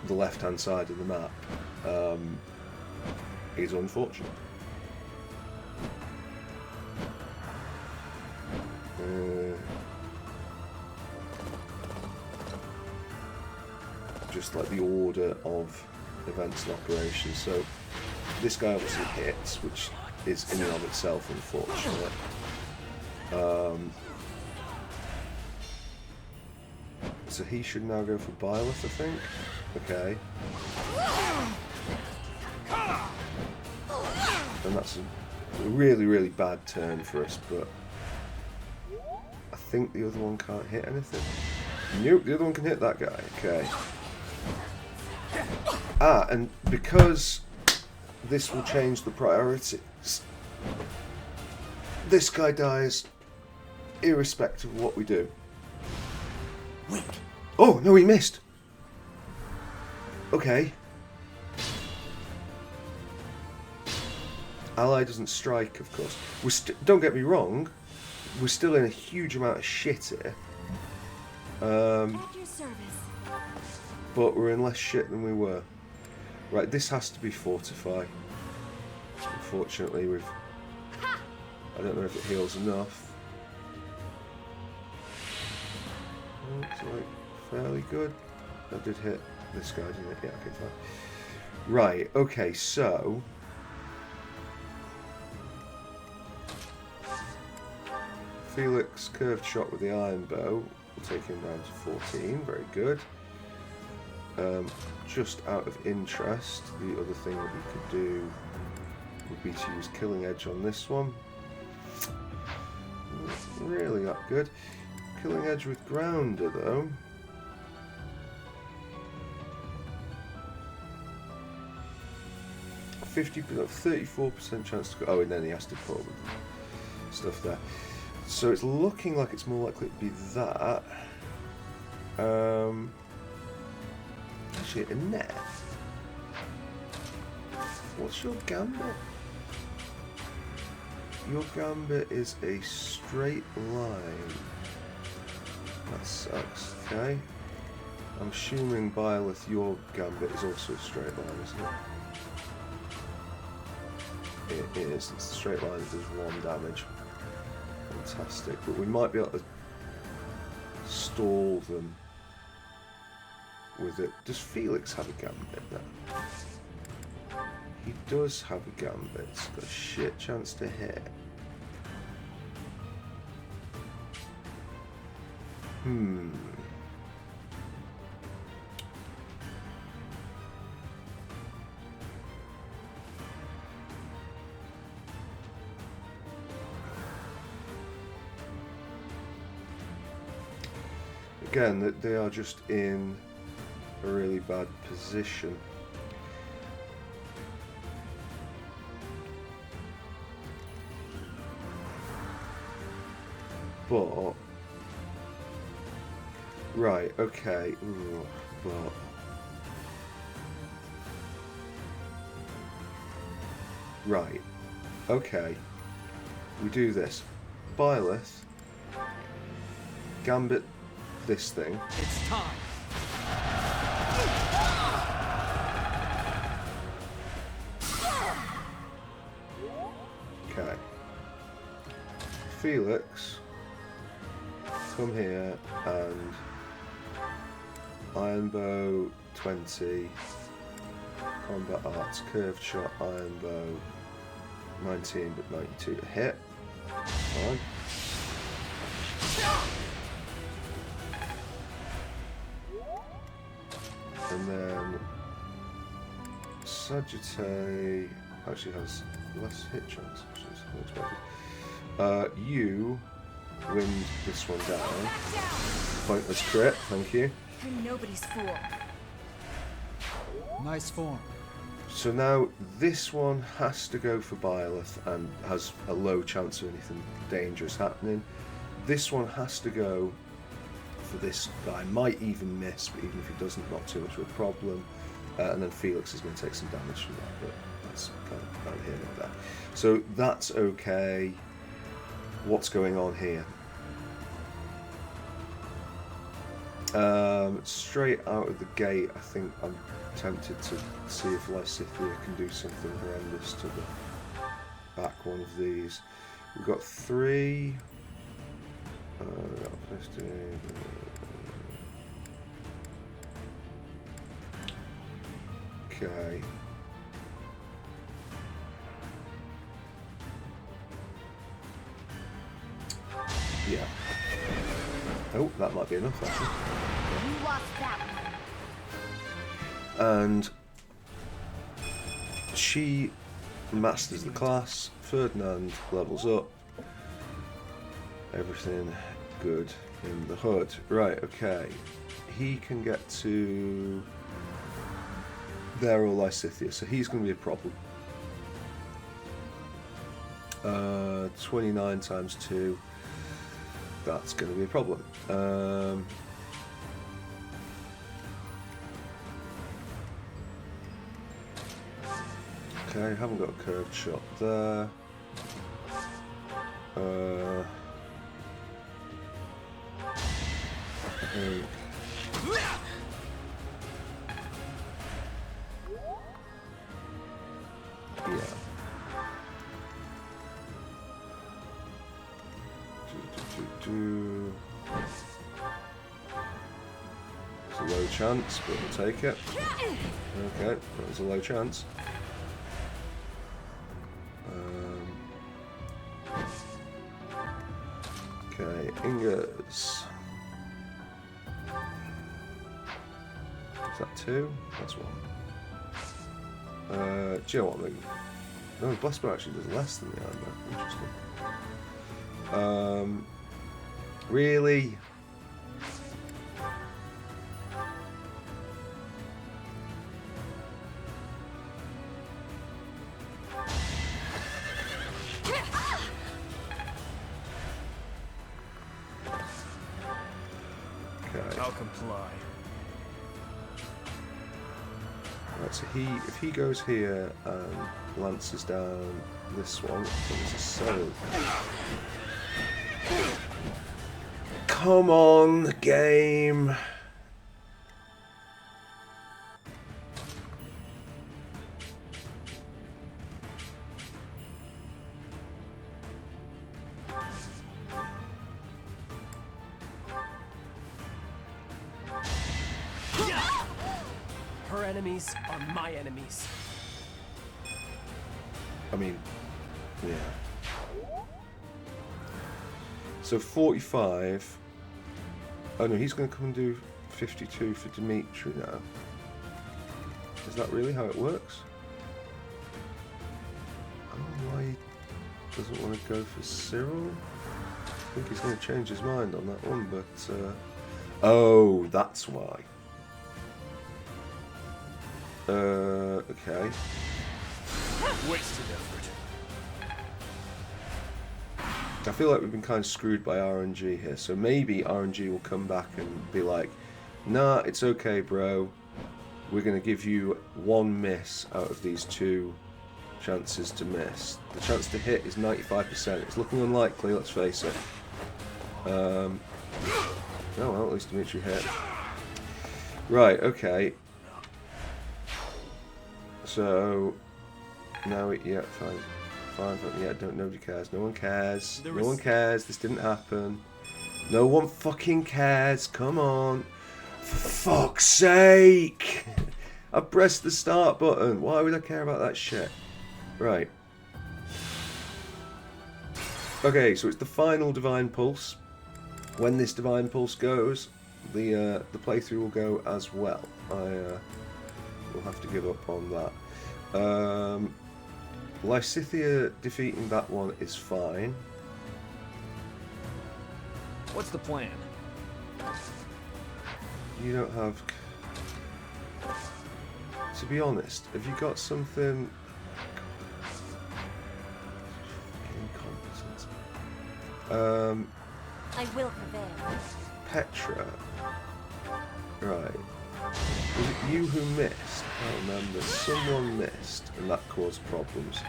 the left-hand side of the map is unfortunate. Just like the order of events and operations. So this guy obviously hits, which is in and of itself unfortunate. So he should now go for Byleth, I think. Okay. And that's a really, really bad turn for us, but I think the other one can't hit anything. Nope, the other one can hit that guy. Okay. Ah, and because this will change the priorities, this guy dies irrespective of what we do. Wait. Oh, no, he missed. Okay. Ally doesn't strike, of course. Don't get me wrong, we're still in a huge amount of shit here. At your service. But we're in less shit than we were. Right, this has to be Fortify. Unfortunately, I don't know if it heals enough. Oh, it's like fairly good. That did hit this guy, didn't it? Yeah, okay, fine. Right, okay, so... Felix curved shot with the iron bow will take him down to 14, very good. Just out of interest, the other thing that we could do would be to use Killing Edge on this one. Not really that good. Killing Edge with Grounder though. – 34% chance to go. Oh, and then he has to put stuff there. So it's looking like it's more likely to be that. Actually, Annette. What's your gambit? Your gambit is a straight line. That sucks. Okay. I'm assuming Byleth, your gambit is also a straight line, isn't it? It is. It's a straight line that does 1 damage. Fantastic. But we might be able to stall them with it. Does Felix have a gambit then? He does have a gambit. It's got a shit chance to hit. Again, they are just in a really bad position. But right, okay. Ooh, but right, okay. We do this. Byleth, gambit this thing. It's time. Okay. Felix, come here and Iron Bow 20, Combat Arts, Curved Shot, Iron Bow 19 but 92 to hit. Fine. And then Sagittarius actually has less hit chance, which is unexpected. You win this one down. Pointless crit, thank you. I'm nobody's fool. Nice form. So now this one has to go for Byleth and has a low chance of anything dangerous happening. This one has to go for this guy. Might even miss, but even if he doesn't, not too much of a problem. And then Felix is going to take some damage from that, but that's kind of here and there. So that's okay. What's going on here? Straight out of the gate, I think I'm tempted to see if Lysithea can do something horrendous to the back one of these. We've got 3. Okay. Yeah. Oh, that might be enough actually. You lost that one. And she masters the class. Ferdinand levels up. Everything good in the hood. Right, okay. He can get to there or Lysithea, so he's going to be a problem. 29 times 2. That's going to be a problem. Okay, haven't got a curved shot there. Yeah. It's a low chance, but we'll take it. Okay, that was a low chance. Okay, Ingots. Is that 2? That's 1. Do you know what? Maybe... No, the Blast Bow actually does less than the Iron Bow. Interesting. Really? Okay. I'll comply. Right, so if he goes here and lances down this one, it's a 7. Come on, game. Her enemies are my enemies. I mean, yeah. So 45. Oh no, he's going to come and do 52 for Dimitri now. Is that really how it works? I don't know why he doesn't want to go for Cyril. I think he's going to change his mind on that one, but... oh, that's why. Okay. Wasted effort. I feel like we've been kind of screwed by RNG here, so maybe RNG will come back and be like, nah, it's okay, bro. We're going to give you 1 miss out of these 2 chances to miss. The chance to hit is 95%. It's looking unlikely, let's face it. Oh well, at least Dimitri hit. Right, okay. So now yeah, fine. Yeah, nobody cares. No one cares. No one cares. This didn't happen. No one fucking cares. Come on. For fuck's sake! I pressed the start button. Why would I care about that shit? Right. Okay, so it's the final Divine Pulse. When this Divine Pulse goes, the playthrough will go as well. I will have to give up on that. Lysithea defeating that one is fine. What's the plan? You don't have... To be honest, have you got something... Incompetent. I will prevail. Petra. Right. Was it you who missed? I can't remember. Someone missed, and that caused problems.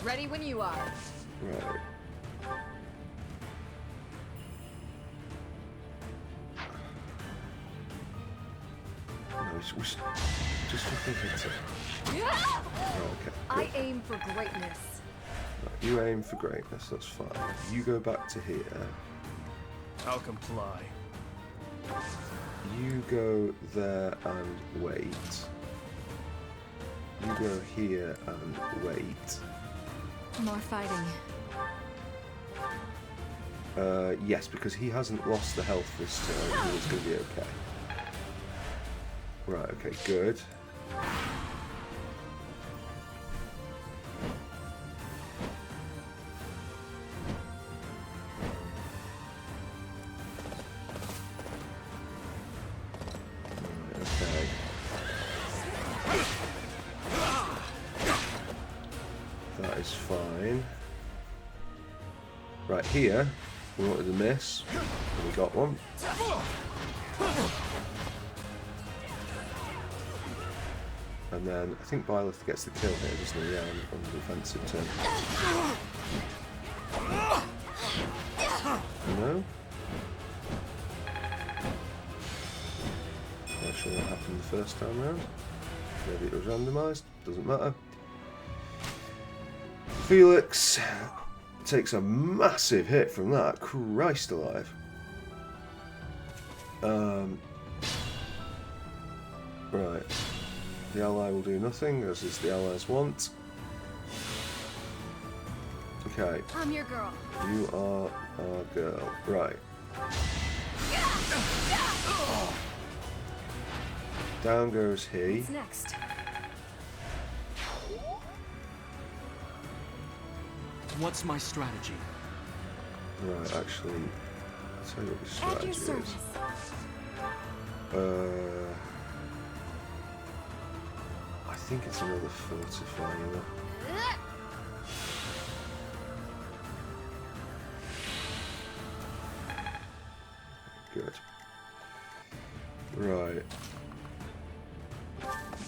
Ready when you are. Right. No, we should just looking at it. Oh, okay. I aim for greatness. Right, you aim for greatness, that's fine. You go back to here. I'll comply. You go there and wait. You go here and wait. More fighting. Yes, because he hasn't lost the health this turn. He was going to be okay. Right, okay, good. That is fine. Right, here, we wanted a miss, and we got one. And then, I think Byleth gets the kill here, doesn't he? Yeah, on the defensive turn. No? Not sure what happened the first time round. Maybe it was randomised, doesn't matter. Felix takes a massive hit from that. Christ alive. Right. The ally will do nothing, as is the allies want. Okay. I'm your girl. You are our girl. Right. Down goes he. What's next? What's my strategy? Right, actually, I'll tell you what the At strategy your is. service. I think it's another fortifying. Good. Right.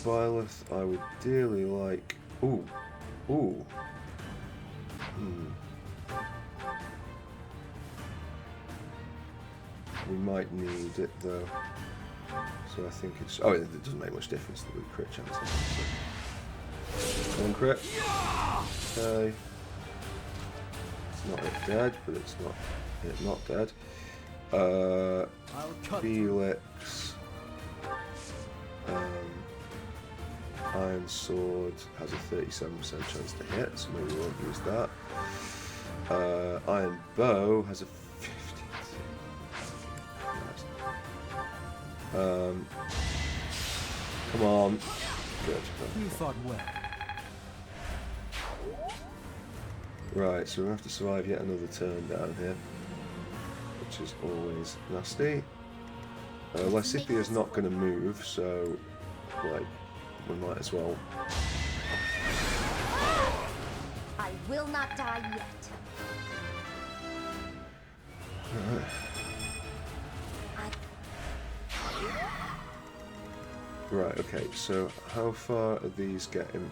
Byleth, I would dearly like. Ooh. Ooh. We might need it though. So I think it's. Oh, it doesn't make much difference to the crit chance. One crit. Okay. It's not it dead, but it's not it not dead. I'll cut Felix. Iron Sword has a 37% chance to hit, so maybe we won't use that. Iron Bow has a 50%. Come on. Good. You thought well. Right, so we have to survive yet another turn down here, which is always nasty. Lysithia's not going to move, so like we might as well. I will not die yet. Right, okay, so how far are these getting?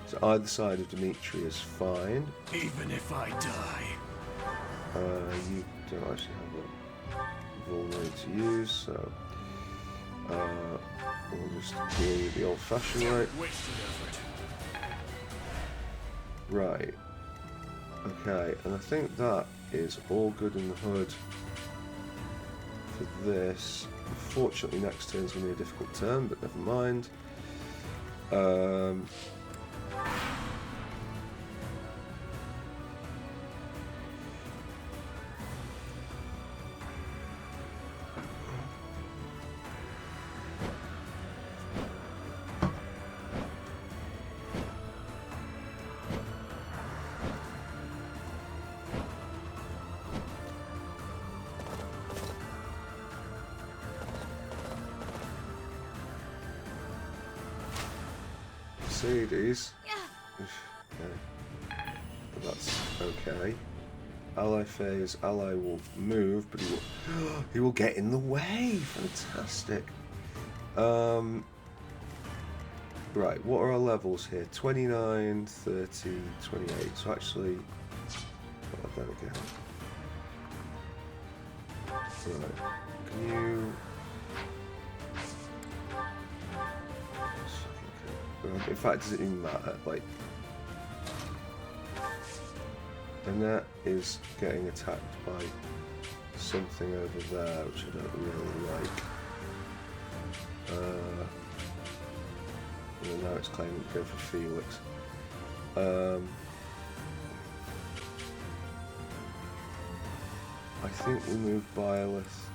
So either side of Dimitri is fine. Even if I die. You don't actually have a vulnerable to use, so we'll just deal with the old-fashioned way. Wasted effort. Right. Okay, and I think that is all good in the hood for this. Unfortunately, next turn's going to be a difficult turn, but never mind. Mercedes. Okay. But that's okay. Ally phase, ally will move, but he will get in the way. Fantastic. Right, what are our levels here? 29, 30, 28. So actually, well, then again. Right, can you? In fact, does it even matter? Like, Annette is getting attacked by something over there, which I don't really like. And now it's claiming to go for Felix. I think we move Byleth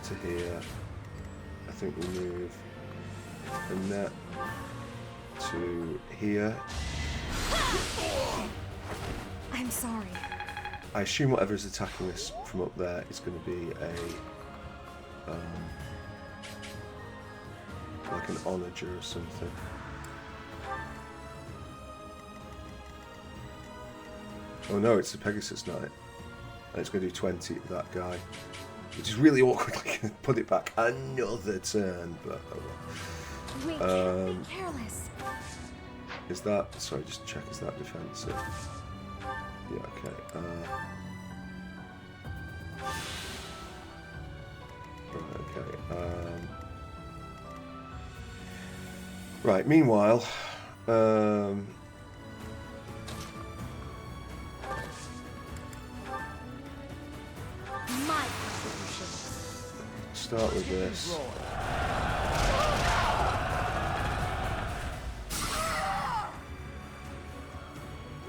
to here. I think we move Annette to here. I'm sorry. I assume whatever is attacking us from up there is going to be a like an onager or something. Oh no, it's the Pegasus Knight. And it's going to do 20 to that guy, which is really awkward. I can put it back another turn, but oh well. We can't be careless. Is that, sorry, just check, is that defensive? Yeah, okay. Right, okay. Right, meanwhile, My contribution. start with this.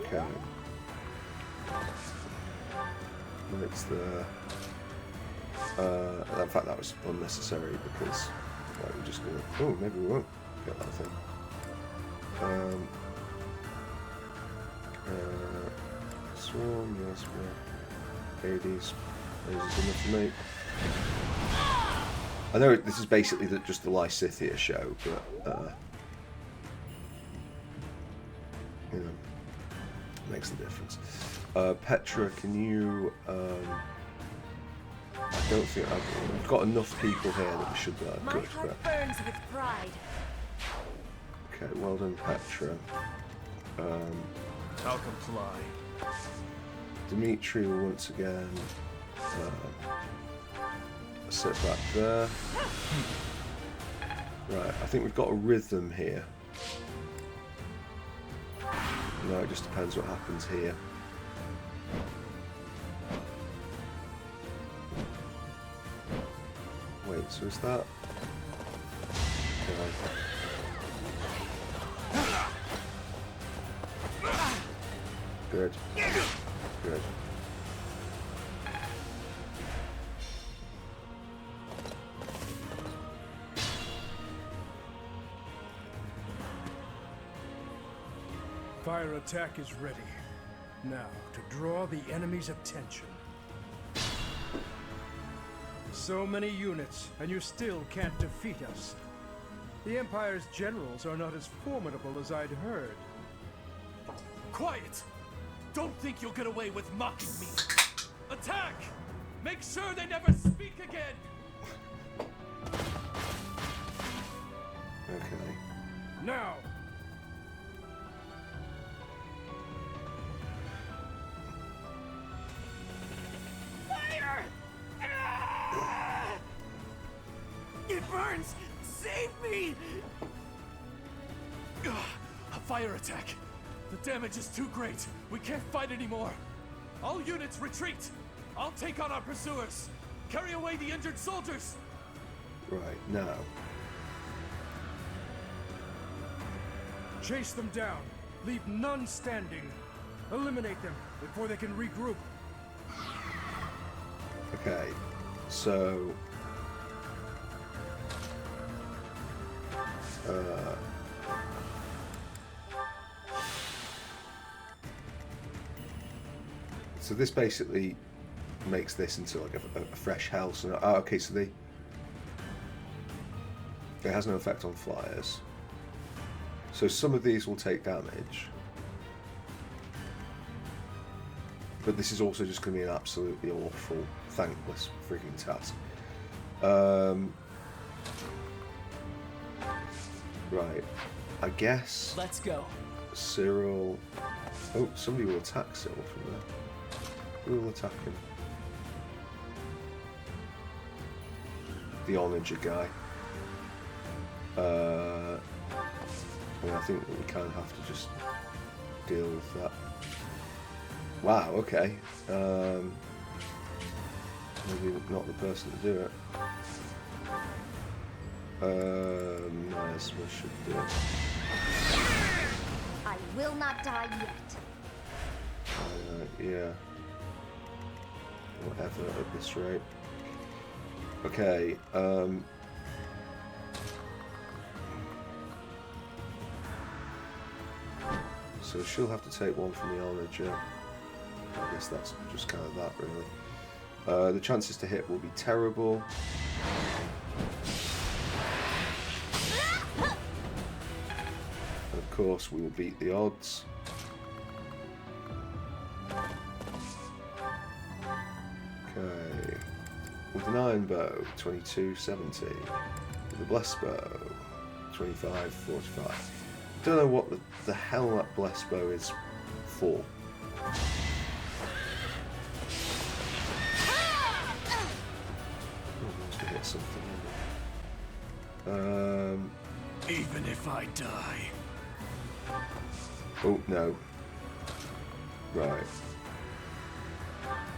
Okay. And it's there. In fact, that was unnecessary because like, we're just gonna. Oh, maybe we won't get that thing. Swarm, yes, we're Hades. Hades is enough for me. I know this is basically just the Lysithea show, but you know, makes the difference. Petra, can you? I don't think we've got enough people here that we should be able to. My heart burns with pride. Okay, well done, Petra. I'll comply. Dimitri will once again sit back there. Right, I think we've got a rhythm here. No, it just depends what happens here. Wait, so is that? Okay. Good. Good. Fire attack is ready. Now, to draw the enemy's attention. So many units, and you still can't defeat us. The Empire's generals are not as formidable as I'd heard. Quiet! Don't think you'll get away with mocking me. Attack! Make sure they never speak again! Okay. Now! Fire! It burns! Save me! A fire attack! The damage is too great. We can't fight anymore. All units retreat. I'll take on our pursuers. Carry away the injured soldiers. Right, now. Chase them down. Leave none standing. Eliminate them before they can regroup. Okay, so so this basically makes this into like a fresh house. And okay, so it has no effect on flyers. So some of these will take damage, but this is also just going to be an absolutely awful, thankless freaking task. Right, I guess. Let's go. Cyril. Oh, somebody will attack Cyril from there. Who will attack him? The Onager guy. I think that we kind of have to just deal with that. Wow, okay. Maybe not the person to do it. Nice, we should do it. I will not die yet. Yeah. Whatever at this rate. Okay, so she'll have to take one from the Onager. I guess that's just kind of that, really. The chances to hit will be terrible. And of course, we will beat the odds. Okay. With an iron bow, 2270. With a blessed bow, 2545. Don't know what the hell that blessed bow is for. To hit something. Even if I die. Oh no. Right.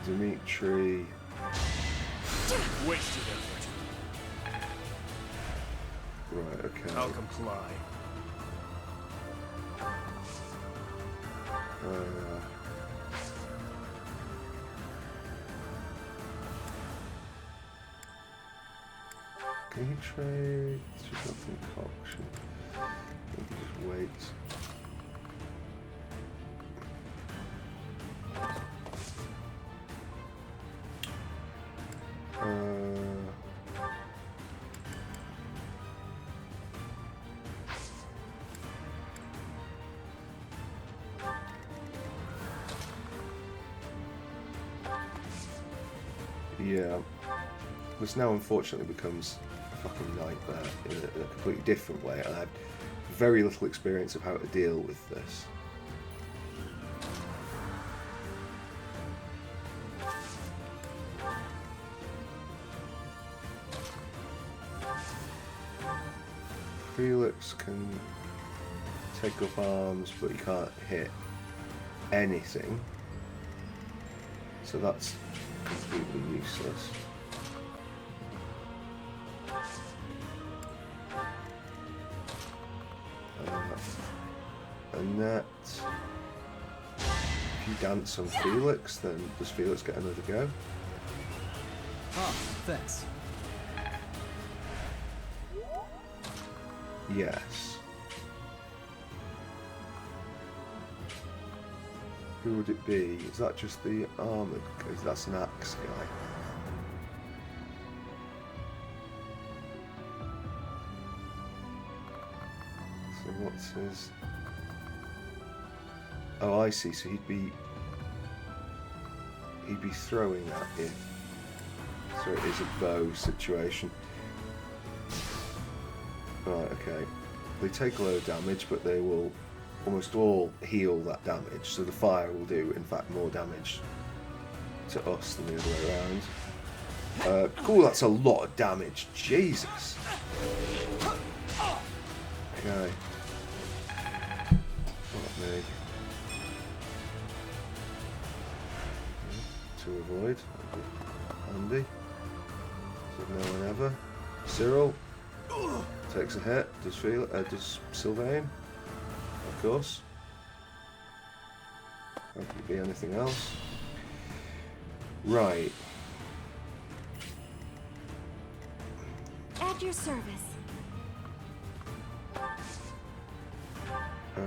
Dimitri. Wasted effort. Right, okay. I'll comply. Can he trade? Just not concoction. He can just wait. Yeah, this now unfortunately becomes a fucking nightmare in a completely different way, and I have very little experience of how to deal with this. Felix can take up arms, but he can't hit anything, so that's completely useless. And that, if you dance on Felix, then does Felix get another go? Ah, thanks. Yes. Who would it be? Is that just the armoured? Because that's an axe guy. So what's his? Oh, I see. So he'd be throwing at you. So it is a bow situation. Right. Okay. They take a low damage, but they will almost all heal that damage. So the fire will do, in fact, more damage to us than the other way around. Cool. That's a lot of damage. Jesus. Okay. Not me. To avoid. Andy. So no one ever. Cyril takes a hit. Does Sylvain? Of course. How could it be anything else? Right. At your service. I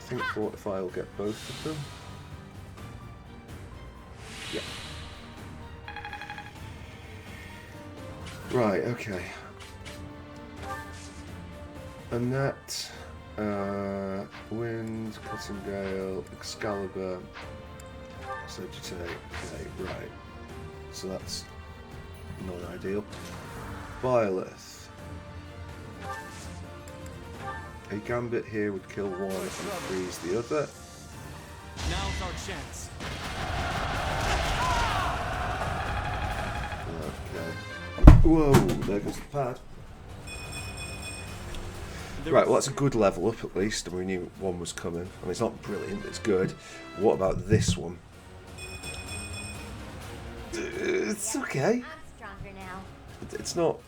think Fortify will get both of them. Yeah. Right, okay. And that, Wind, Cutting Gale, Excalibur, Sagittarius, okay, right. So that's not ideal. Byleth. A Gambit here would kill one and freeze the other. Now's our chance. Okay. Whoa, there goes the pad. Right, well that's a good level up at least, and we knew one was coming. I mean, it's not brilliant, it's good. What about this one? It's okay. I'm stronger now. It's not,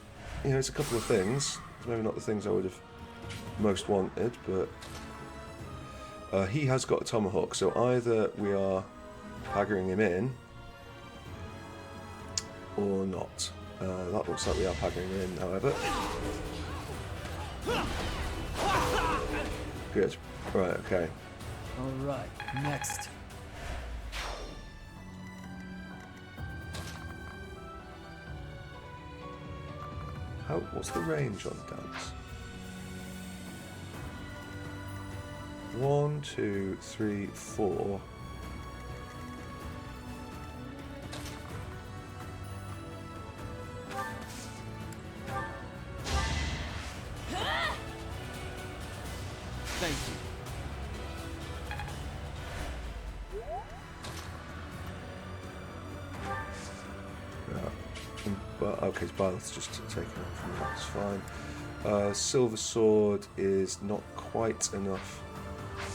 you know, it's a couple of things. It's maybe not the things I would have most wanted, but he has got a tomahawk, so either we are haggering him in or not. That looks like we are haggering him in, however. Good. Right, okay. Alright, next. What's the range on dance? 1, 2, 3, 4. Thank you. Okay, Byleth's just taken off from that, that's fine. Silver Sword is not quite enough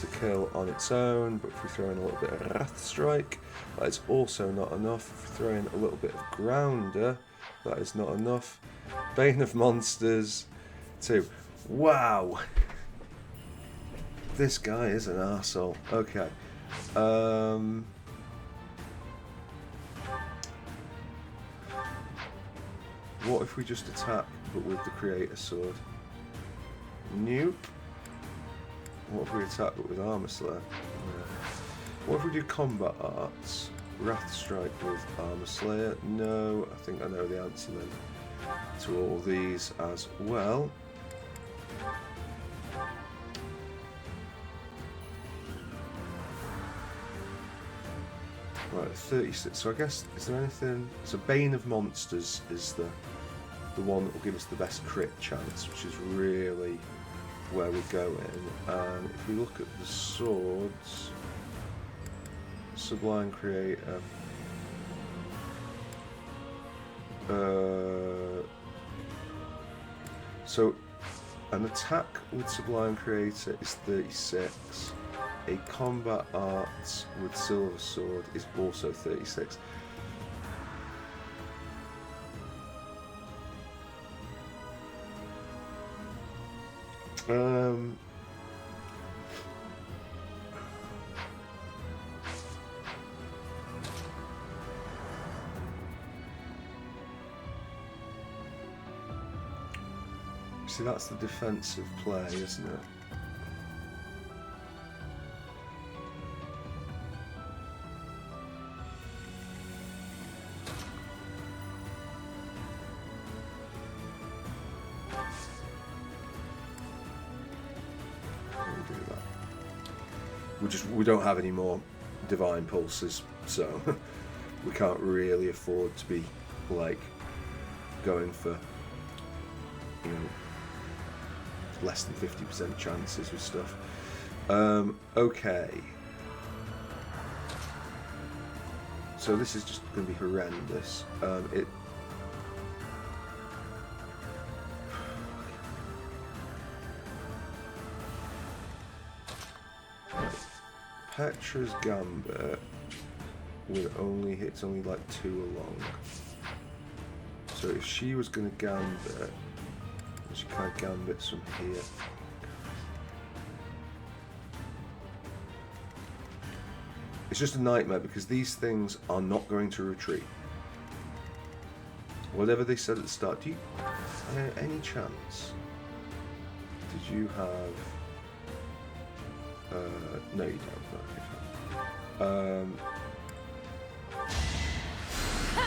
to kill on its own, but if we throw in a little bit of Wrath Strike, that is also not enough. If we throw in a little bit of Grounder, that is not enough. Bane of Monsters, 2. Wow! This guy is an arsehole. Okay. What if we just attack, but with the Creator Sword? Nope. What if we attack, but with Armor Slayer? No. What if we do Combat Arts? Wrath Strike with Armor Slayer? No. I think I know the answer then to all these as well. Right, 36. So I guess, is there anything? So Bane of Monsters is the one that will give us the best crit chance, which is really where we're going. And if we look at the swords, Sublime Creator, so an attack with Sublime Creator is 36. A Combat Arts with Silver Sword is also 36. See, that's the defensive play, isn't it? We don't have any more divine pulses, so we can't really afford to be like going for, you know, less than 50% chances with stuff. Okay, so this is just going to be horrendous. Petra's Gambit with it's only like 2 along. So if she was going to Gambit, she kind of Gambits from here. It's just a nightmare because these things are not going to retreat. Whatever they said at the start, do you any chance? Did you have? No, you don't.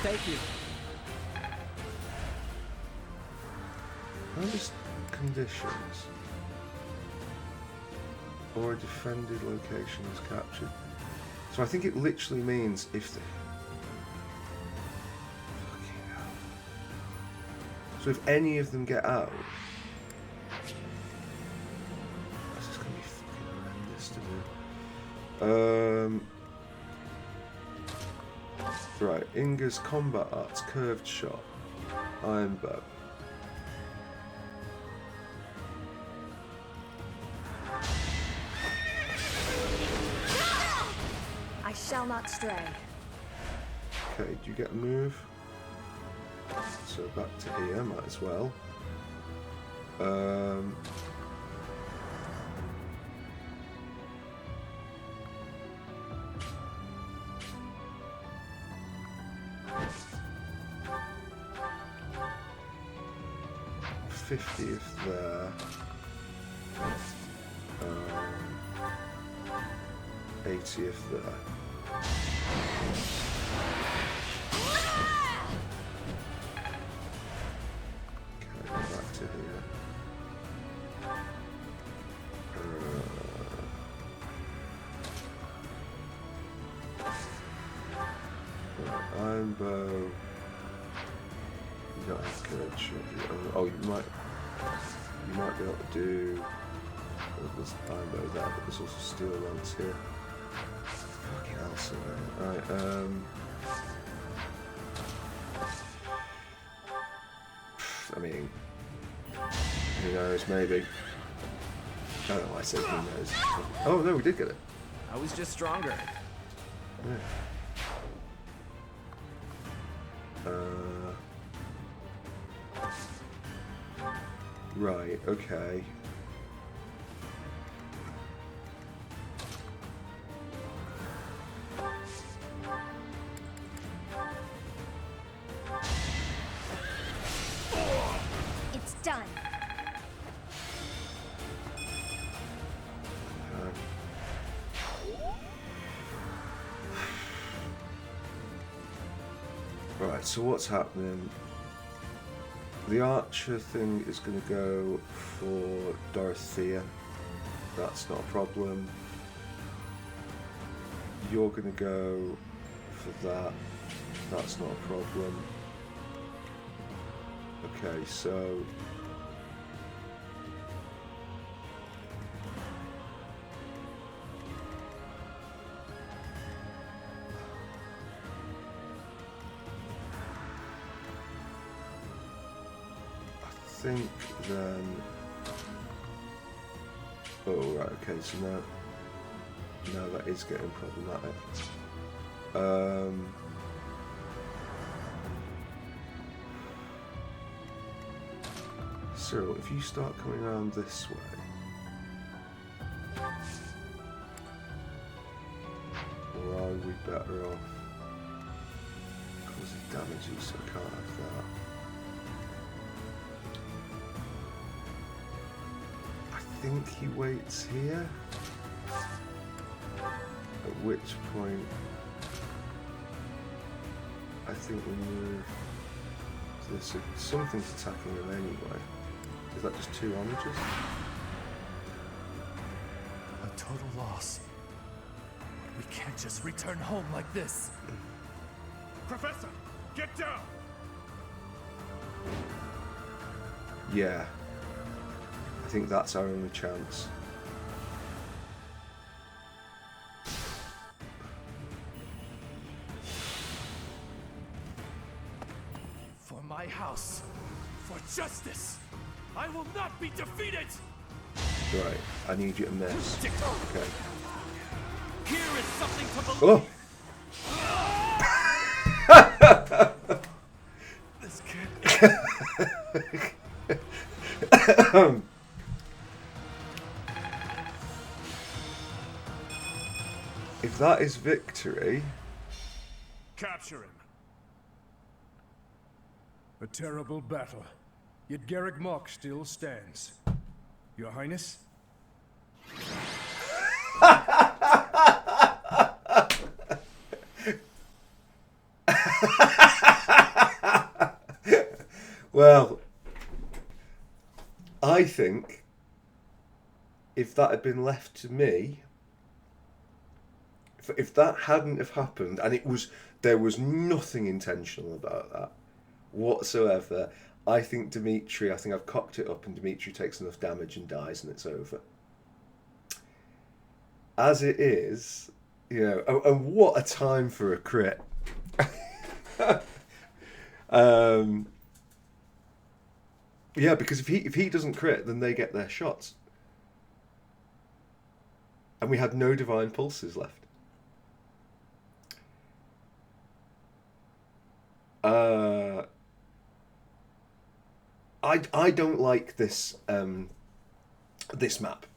Thank you. Notice conditions. Or a defended location is captured. So I think it literally means if the... Fucking hell. So if any of them get out... This is going to be fucking horrendous to do. Right, Inga's Combat Arts, Curved Shot, Iron Bow. I shall not stray. Okay, do you get a move? So back to here, might as well. 50th there. 80th there. Okay, back to here. Right, Iron Bow. You don't have courage. Oh, you might be able to do. There's Iron Bow there, but there's also Steel Lance here. Fucking hell, so right. I mean, who knows? Maybe. I don't know why I said who knows. Oh no, we did get it. I was just stronger. Yeah. Right, okay. Right, so what's happening? The archer thing is going to go for Dorothea. That's not a problem. You're going to go for that. That's not a problem. Okay, so... I think then... Oh, right, okay, so now that is getting problematic. So, if you start coming around this way... Or are we better off? Because it damages, so I can't have that. I think he waits here, at which point I think we move to this. Something's attacking him anyway. Is that just 2 oranges? A total loss. We can't just return home like this. Professor, get down! Yeah. I think that's our only chance. For my house, for justice, I will not be defeated! Right, I need you to miss. Okay. Here is something to believe. Oh! This can't. If that is victory... Capture him. A terrible battle. Yet Garrick Mach still stands. Your Highness? Well, I think if that had been left to me, if that hadn't have happened, and there was nothing intentional about that whatsoever, I think I've cocked it up and Dimitri takes enough damage and dies and it's over. As it is, and what a time for a crit. Yeah, because if he doesn't crit, then they get their shots. And we had no divine pulses left. I don't like this this map.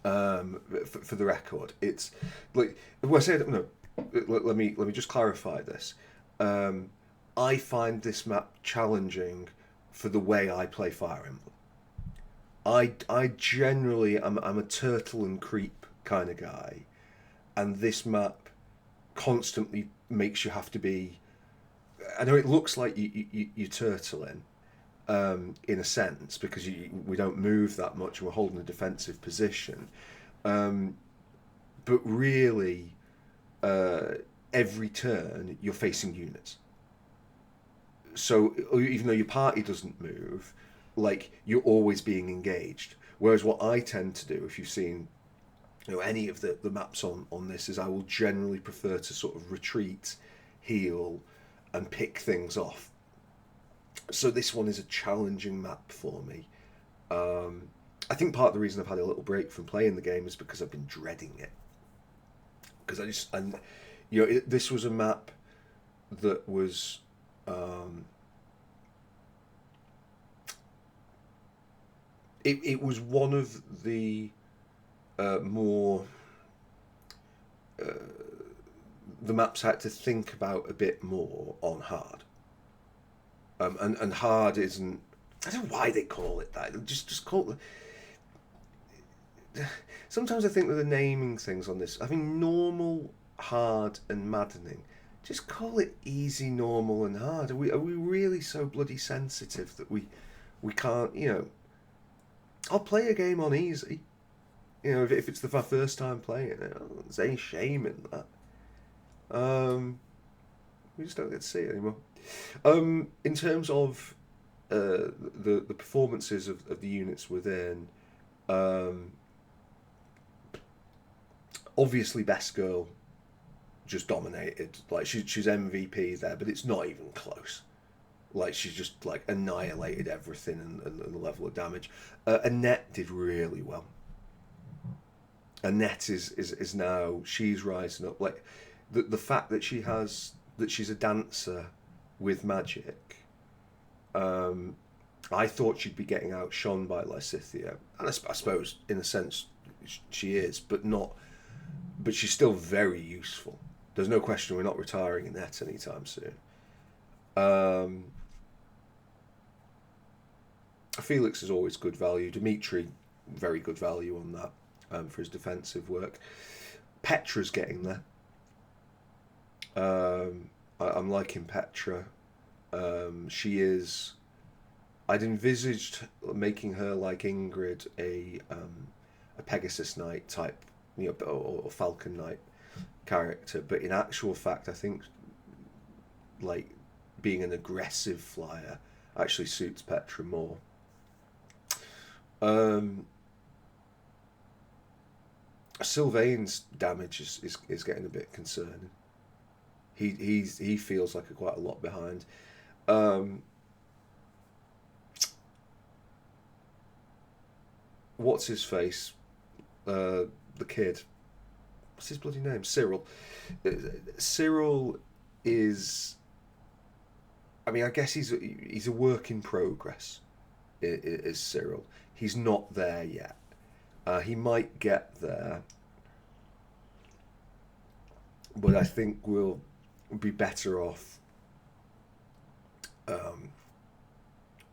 For the record, it's like well, I said no. Let me just clarify this. I find this map challenging for the way I play Fire Emblem. I generally I'm a turtle and creep kind of guy, and this map constantly makes you have to be. I know it looks like you're turtling, in a sense, because we don't move that much and we're holding a defensive position. But really, every turn you're facing units. So even though your party doesn't move, like you're always being engaged. Whereas what I tend to do, if you've seen any of the maps on this, is I will generally prefer to sort of retreat, heal, and pick things off. So this one is a challenging map for me. I think part of the reason I've had a little break from playing the game is because I've been dreading it. Because this was a map that was it was one of the more the maps I had to think about a bit more on hard. And hard isn't... I don't know why they call it that. Just call it... Sometimes I think that the naming things on this... I think normal, hard, and maddening just call it easy, normal, and hard. Are we really so bloody sensitive that we can't, I'll play a game on easy. If it's my first time playing it, there's any shame in that. We just don't get to see it anymore. In terms of the performances of the units within, obviously Best Girl just dominated. Like she's MVP there, but it's not even close. Like she's just like annihilated everything and the level of damage. Annette did really well. Annette is now, she's rising up. Like the fact that she's a dancer with magic. I thought she'd be getting outshone by Lysithea, and I suppose in a sense she is, but she's still very useful. There's no question we're not retiring Annette anytime soon. Felix is always good value. Dimitri, very good value on that for his defensive work. Petra's getting there. I'm liking Petra. She is. I'd envisaged making her like Ingrid, a Pegasus Knight type, or Falcon Knight character. But in actual fact, I think like being an aggressive flyer actually suits Petra more. Sylvain's damage is getting a bit concerning. He feels like quite a lot behind. What's his face? The kid. What's his bloody name? Cyril. Cyril is. I mean, I guess he's a work in progress. Is Cyril? He's not there yet. He might get there, but I think we'll be better off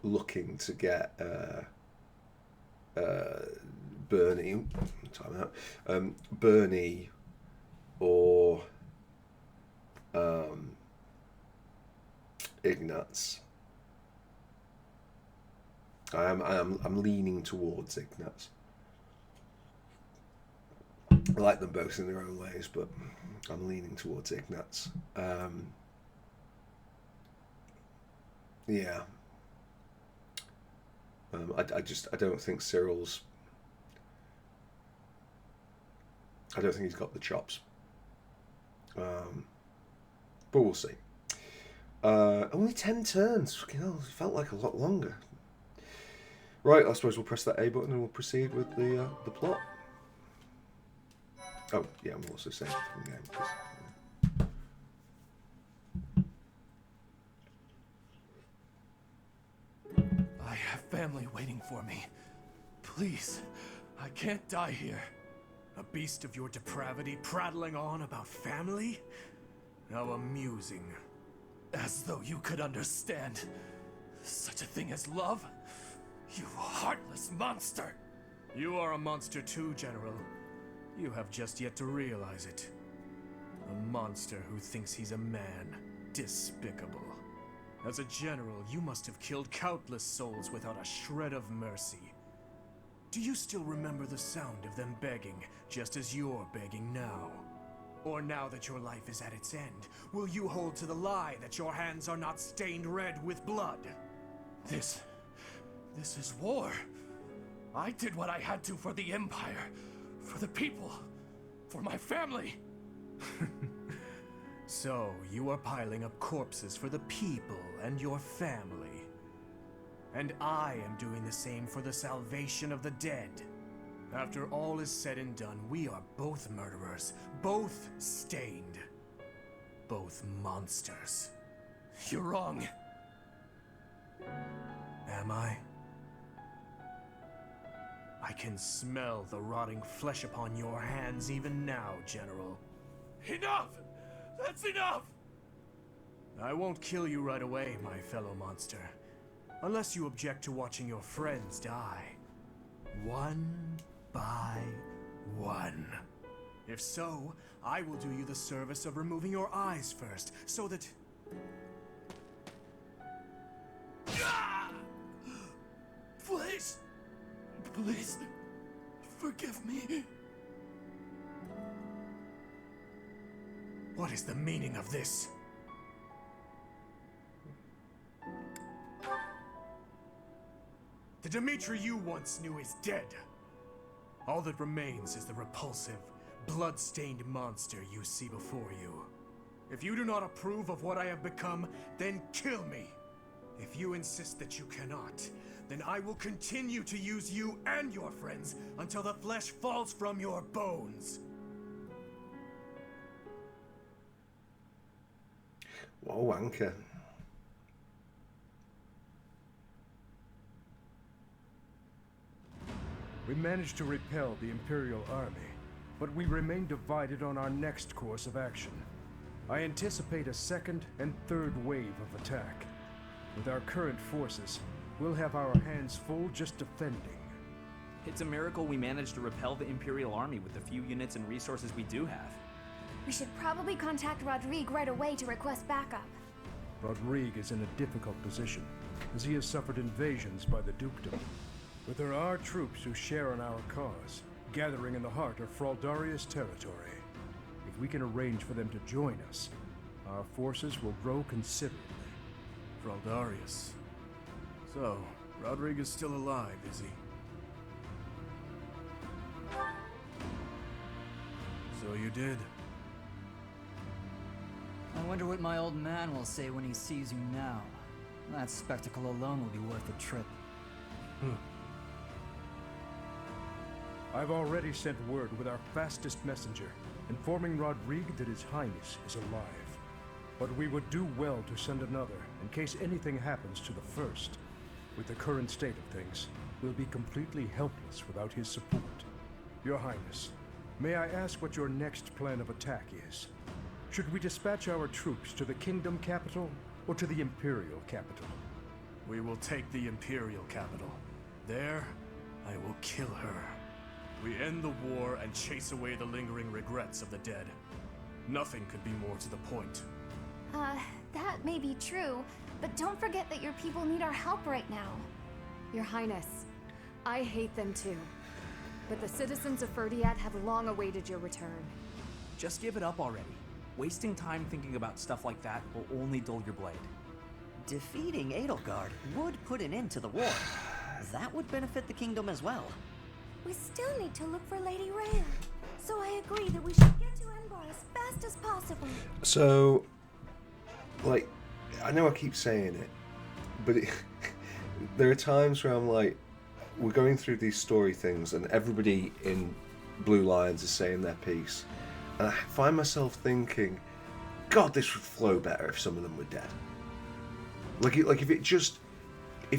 looking to get Bernie. Time out. Bernie or Ignatz. I'm leaning towards Ignatz. I like them both in their own ways, but I'm leaning towards Ignatz. Yeah. I don't think Cyril's. I don't think he's got the chops. But we'll see. Only 10 turns. Fucking hell, it felt like a lot longer. Right, I suppose we'll press that A button and we'll proceed with the plot. Oh, yeah, I'm also saying from the game. I have family waiting for me. Please, I can't die here. A beast of your depravity prattling on about family? How amusing. As though you could understand such a thing as love? You heartless monster! You are a monster too, General. You have just yet to realize it. A monster who thinks he's a man. Despicable. As a general, you must have killed countless souls without a shred of mercy. Do you still remember the sound of them begging, just as you're begging now? Or now that your life is at its end, will you hold to the lie that your hands are not stained red with blood? This is war. I did what I had to for the Empire, for the people, for my family. So, you are piling up corpses for the people and your family. And I am doing the same for the salvation of the dead. After all is said and done, we are both murderers, both stained, both monsters. You're wrong. Am I? I can smell the rotting flesh upon your hands even now, General. Enough! That's enough! I won't kill you right away, my fellow monster. Unless you object to watching your friends die. One by one. If so, I will do you the service of removing your eyes first, so that... Please! Please! Forgive me. What is the meaning of this? The Dimitri you once knew is dead. All that remains is the repulsive, blood-stained monster you see before you. If you do not approve of what I have become, then kill me. If you insist that you cannot, then I will continue to use you and your friends until the flesh falls from your bones. What a wanker. We managed to repel the Imperial army, but we remain divided on our next course of action. I anticipate a second and third wave of attack. With our current forces, we'll have our hands full just defending. It's a miracle we managed to repel the Imperial army with the few units and resources we do have. We should probably contact Rodrigue right away to request backup. Rodrigue is in a difficult position, as he has suffered invasions by the Dukedom. But there are troops who share in our cause, gathering in the heart of Fraldarius territory. If we can arrange for them to join us, our forces will grow considerably. Fraldarius. So, Rodrigue is still alive, is he? So you did. I wonder what my old man will say when he sees you now. That spectacle alone will be worth the trip. I've already sent word with our fastest messenger, informing Rodrigue that His Highness is alive. But we would do well to send another, in case anything happens to the first. With the current state of things, we'll be completely helpless without his support. Your Highness, may I ask what your next plan of attack is? Should we dispatch our troops to the Kingdom capital, or to the Imperial capital? We will take the Imperial capital. There, I will kill her. We end the war and chase away the lingering regrets of the dead. Nothing could be more to the point. That may be true, but don't forget that your people need our help right now. Your Highness, I hate them too. But the citizens of Ferdiad have long awaited your return. Just give it up already. Wasting time thinking about stuff like that will only dull your blade. Defeating Edelgard would put an end to the war. That would benefit the kingdom as well. We still need to look for Lady Rhea. So I agree that we should get to Enbar as fast as possible. So, like, I know I keep saying it, but there are times where I'm like, we're going through these story things and everybody in Blue Lions is saying their piece. And I find myself thinking, God, this would flow better if some of them were dead. Like if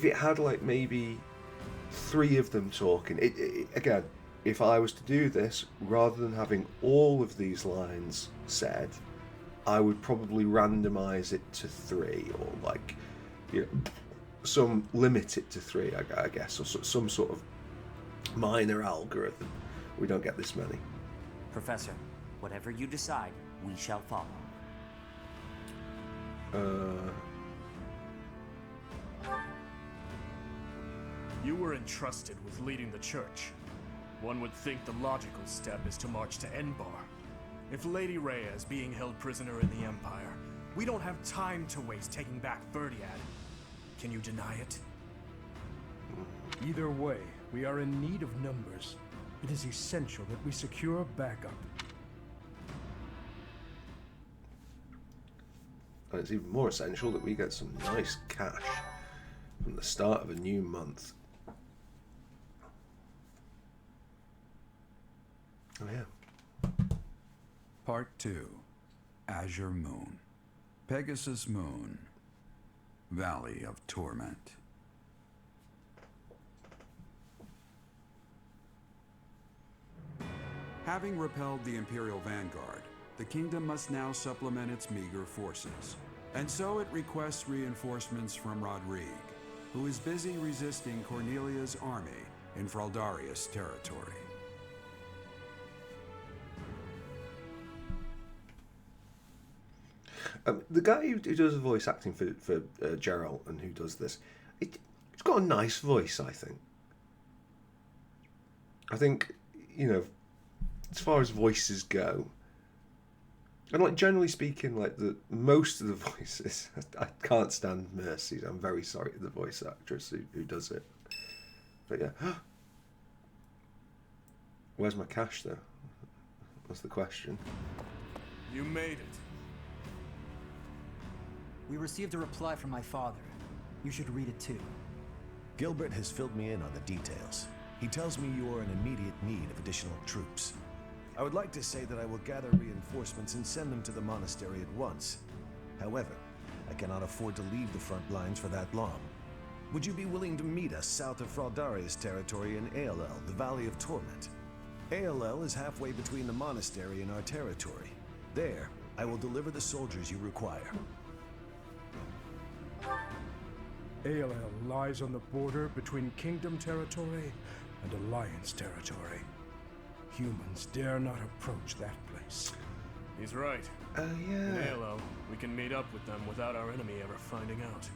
it had like maybe 3 of them talking. Again, if I was to do this, rather than having all of these lines said, I would probably randomize it to 3, or like, limit it to 3, I guess, or some sort of minor algorithm. We don't get this many. Professor, whatever you decide, we shall follow. You were entrusted with leading the church. One would think the logical step is to march to Enbar. If Lady Rhea is being held prisoner in the Empire, we don't have time to waste taking back Ferdiad. Can you deny it? Either way, we are in need of numbers. It is essential that we secure backup. And it's even more essential that we get some nice cash from the start of a new month. Oh yeah. Part 2. Azure Moon. Pegasus Moon. Valley of Torment. Having repelled the Imperial Vanguard, the kingdom must now supplement its meager forces. And so it requests reinforcements from Rodrigue, who is busy resisting Cornelia's army in Fraldarius territory. The guy who does the voice acting for Geralt and who does this, it's got a nice voice, I think. I think, you know, as far as voices go, and like generally speaking, like most of the voices, I can't stand Mercy's. I'm very sorry to the voice actress who does it. But yeah, where's my cash though? That's the question. You made it. We received a reply from my father. You should read it too. Gilbert has filled me in on the details. He tells me you are in immediate need of additional troops. I would like to say that I will gather reinforcements and send them to the monastery at once. However, I cannot afford to leave the front lines for that long. Would you be willing to meet us south of Fraldaria's territory in Aelel, the Valley of Torment? Aelel is halfway between the monastery and our territory. There, I will deliver the soldiers you require. Aelel lies on the border between Kingdom territory and Alliance territory. Humans dare not approach that place. He's right. Yeah. In Aelel, we can meet up with them without our enemy ever finding out.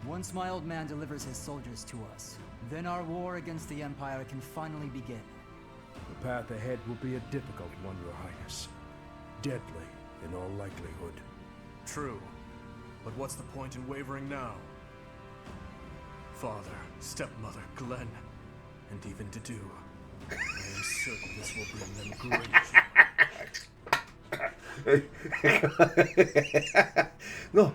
Once my old man delivers his soldiers to us, then our war against the Empire can finally begin. The path ahead will be a difficult one, Your Highness. Deadly, in all likelihood. True. But what's the point in wavering now? Father, stepmother, Glenn, and even Dedu. I am certain this will bring them great. No,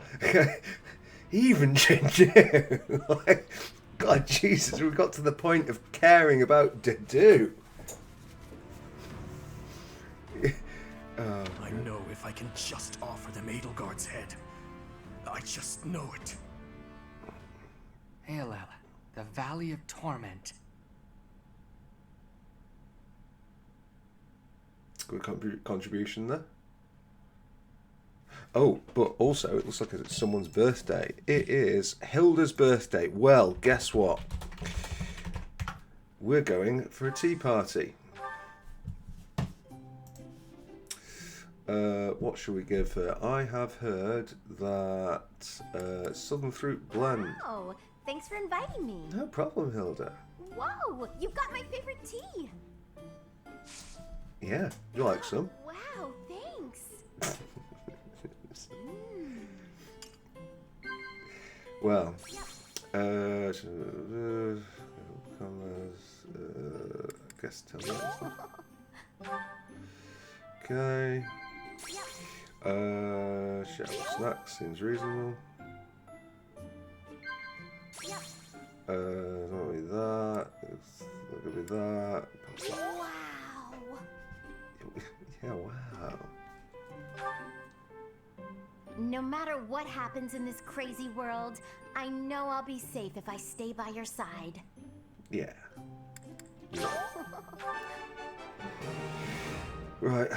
even Dedu. Like, God, Jesus, we got to the point of caring about Dedu. I know if I can just offer them Edelgard's head. I just know it. Aelel, the Valley of Torment. Good contribution there. Oh, but also it looks like it's someone's birthday. It is Hilda's birthday. Well, guess what? We're going for a tea party. What should we give her? I have heard that Southern Fruit Blend. Oh, thanks for inviting me. No problem, Hilda. Whoa, you've got my favorite tea. Yeah, you like some? Wow, thanks. Well, Yep. I guess tell me. Okay. Yep. Shower snacks seems reasonable. Yep. Not be that. It's not gonna be that. Wow. Yeah, wow. No matter what happens in this crazy world, I know I'll be safe if I stay by your side. Yeah. Right,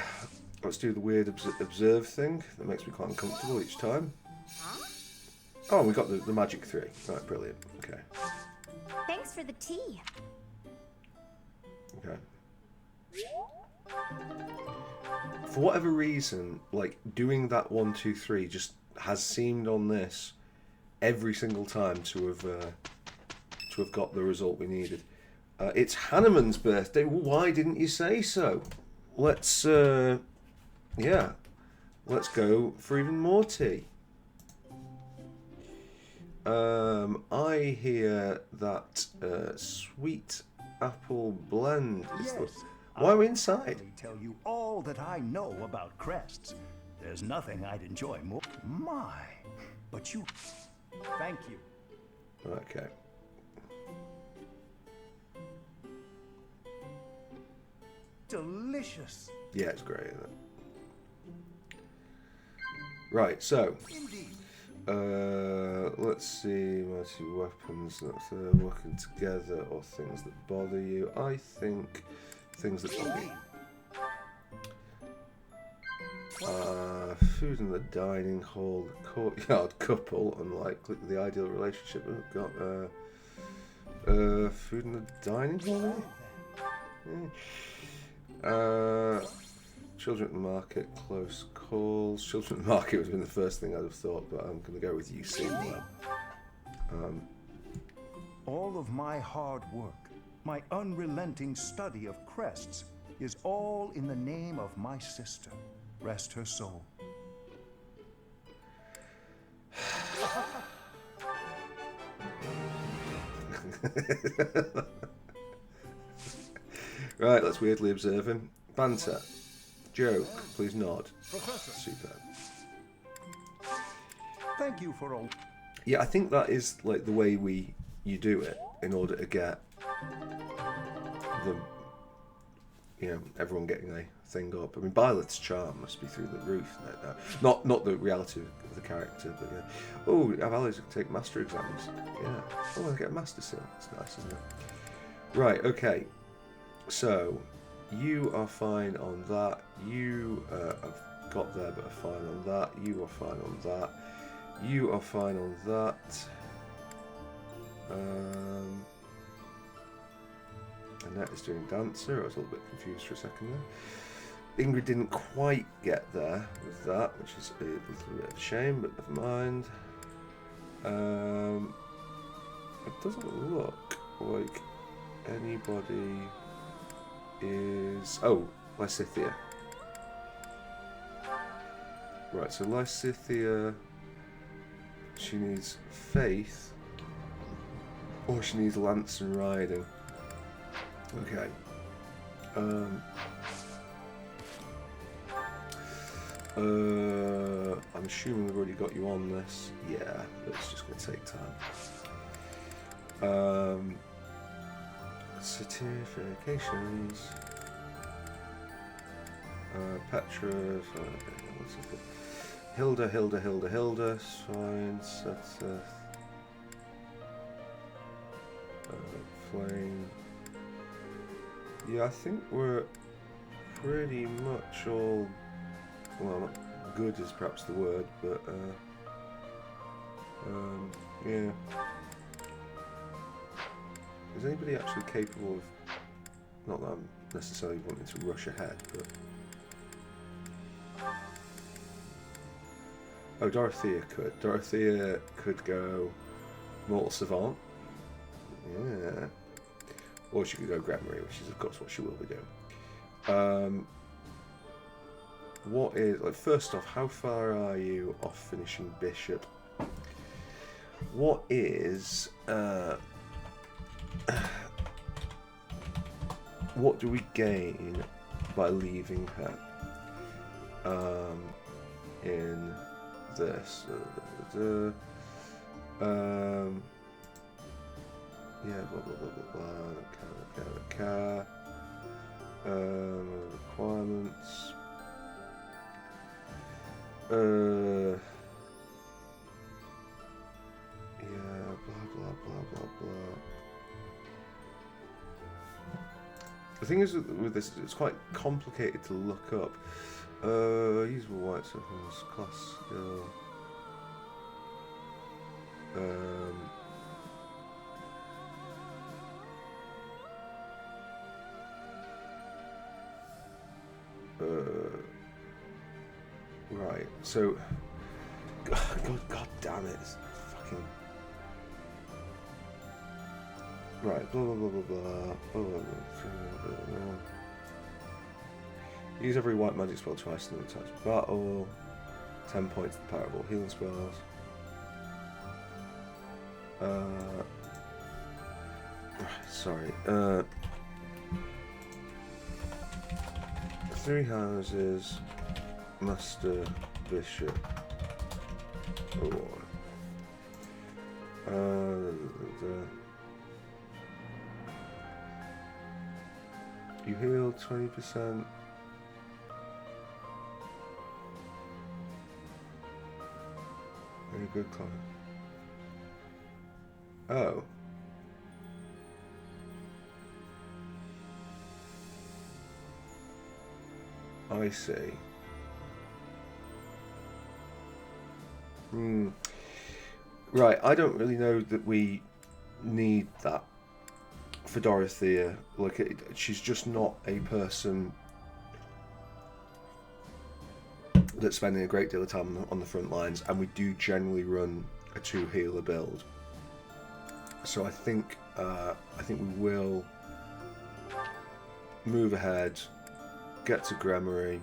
let's do the weird observe thing. That makes me quite uncomfortable each time. Huh? Oh, we got the magic 3. Right, brilliant. Okay. Thanks for the tea. Okay. For whatever reason, like doing that 1, 2, 3 just has seemed on this every single time to have got the result we needed. It's Hanneman's birthday. Why didn't you say so? Let's yeah, let's go for even more tea. I hear that sweet apple blend is the... Why are we inside? I'll tell you all that I know about crests. There's nothing I'd enjoy more. My, but you... Thank you. Okay. Delicious. Yeah, it's great, isn't it? Right, so... let's see, mighty weapons, working together, or things that bother you. I think things that bother you. Food in the dining hall, courtyard couple, unlikely, the ideal relationship. We've got food in the dining hall. Children at the market, close calls. Children at the market would have been the first thing I'd have thought, but I'm going to go with you seeing that. All of my hard work, my unrelenting study of crests, is all in the name of my sister. Rest her soul. Right, let's weirdly observe him. Banter. Joke. Please nod. Professor. Superb. Thank you for all. Yeah, I think that is like the way you do it in order to get the everyone getting a thing up. I mean, Byleth's charm must be through the roof. Not the reality of the character, but yeah. Oh, our allies can take master exams. Yeah. Oh, I get a master seal. It's nice, isn't it? Right. Okay. So you are fine on that. You have got there, but are fine on that. You are fine on that. You are fine on that. Annette is doing Dancer. I was a little bit confused for a second there. Ingrid didn't quite get there with that, which is a little bit of a shame, but never mind. It doesn't look like anybody is... Oh, Lysithea. Right, so Lysithea, she needs Faith, or she needs Lance and Riding. Okay. I'm assuming we've already got you on this. Yeah, it's just going to take time. Certifications. Petra. What's it? Hilda. Fine. Seth. Flame. Yeah, I think we're pretty much all... Well, not good is perhaps the word, but yeah. Is anybody actually capable of... Not that I'm necessarily wanting to rush ahead, but... Oh, Dorothea could. Dorothea could go Mortal Savant. Yeah. Or she could go Gremory, which is of course what she will be doing. What is... Like, first off, how far are you off finishing Bishop? What is... what do we gain by leaving her in this? Yeah, blah blah blah blah blah. Requirements. Yeah, blah blah blah. The thing is with this, it's quite complicated to look up. Usable white circles, class skill. Right, so God damn it, it's fucking right. Blah blah blah blah blah. Blah, blah, blah, blah. Use every white magic spell twice in the types of battle. 10 points to the power of all healing spells. Sorry. 3 houses, Master, Bishop, you heal 20%. Very good client. Oh. I see. Right, I don't really know that we need that for Dorothea. Like, she's just not a person that's spending a great deal of time on the front lines, and we do generally run a 2 healer build. So I think we will move ahead, get to Gremory.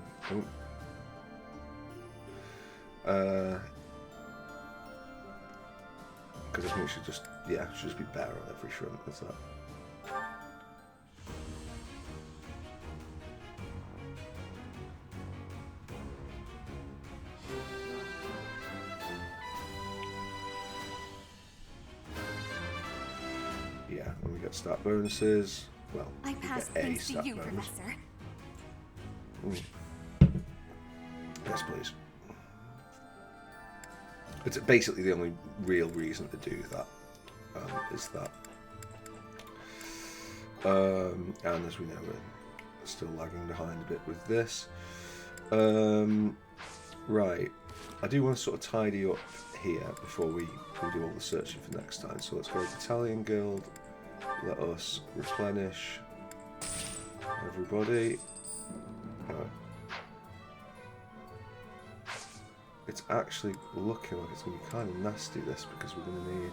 Because I think it should just be better on every front. That's that. Yeah, and we get stat bonuses. Well, I passed thanks to you, Professor. Yes, please. It's basically the only real reason to do that. Is that. And as we know, we're still lagging behind a bit with this. Right. I do want to sort of tidy up here before we do all the searching for next time. So let's go to Battalion Guild. Let us replenish everybody. It's actually looking like it's going to be kind of nasty, this, because we're going to need...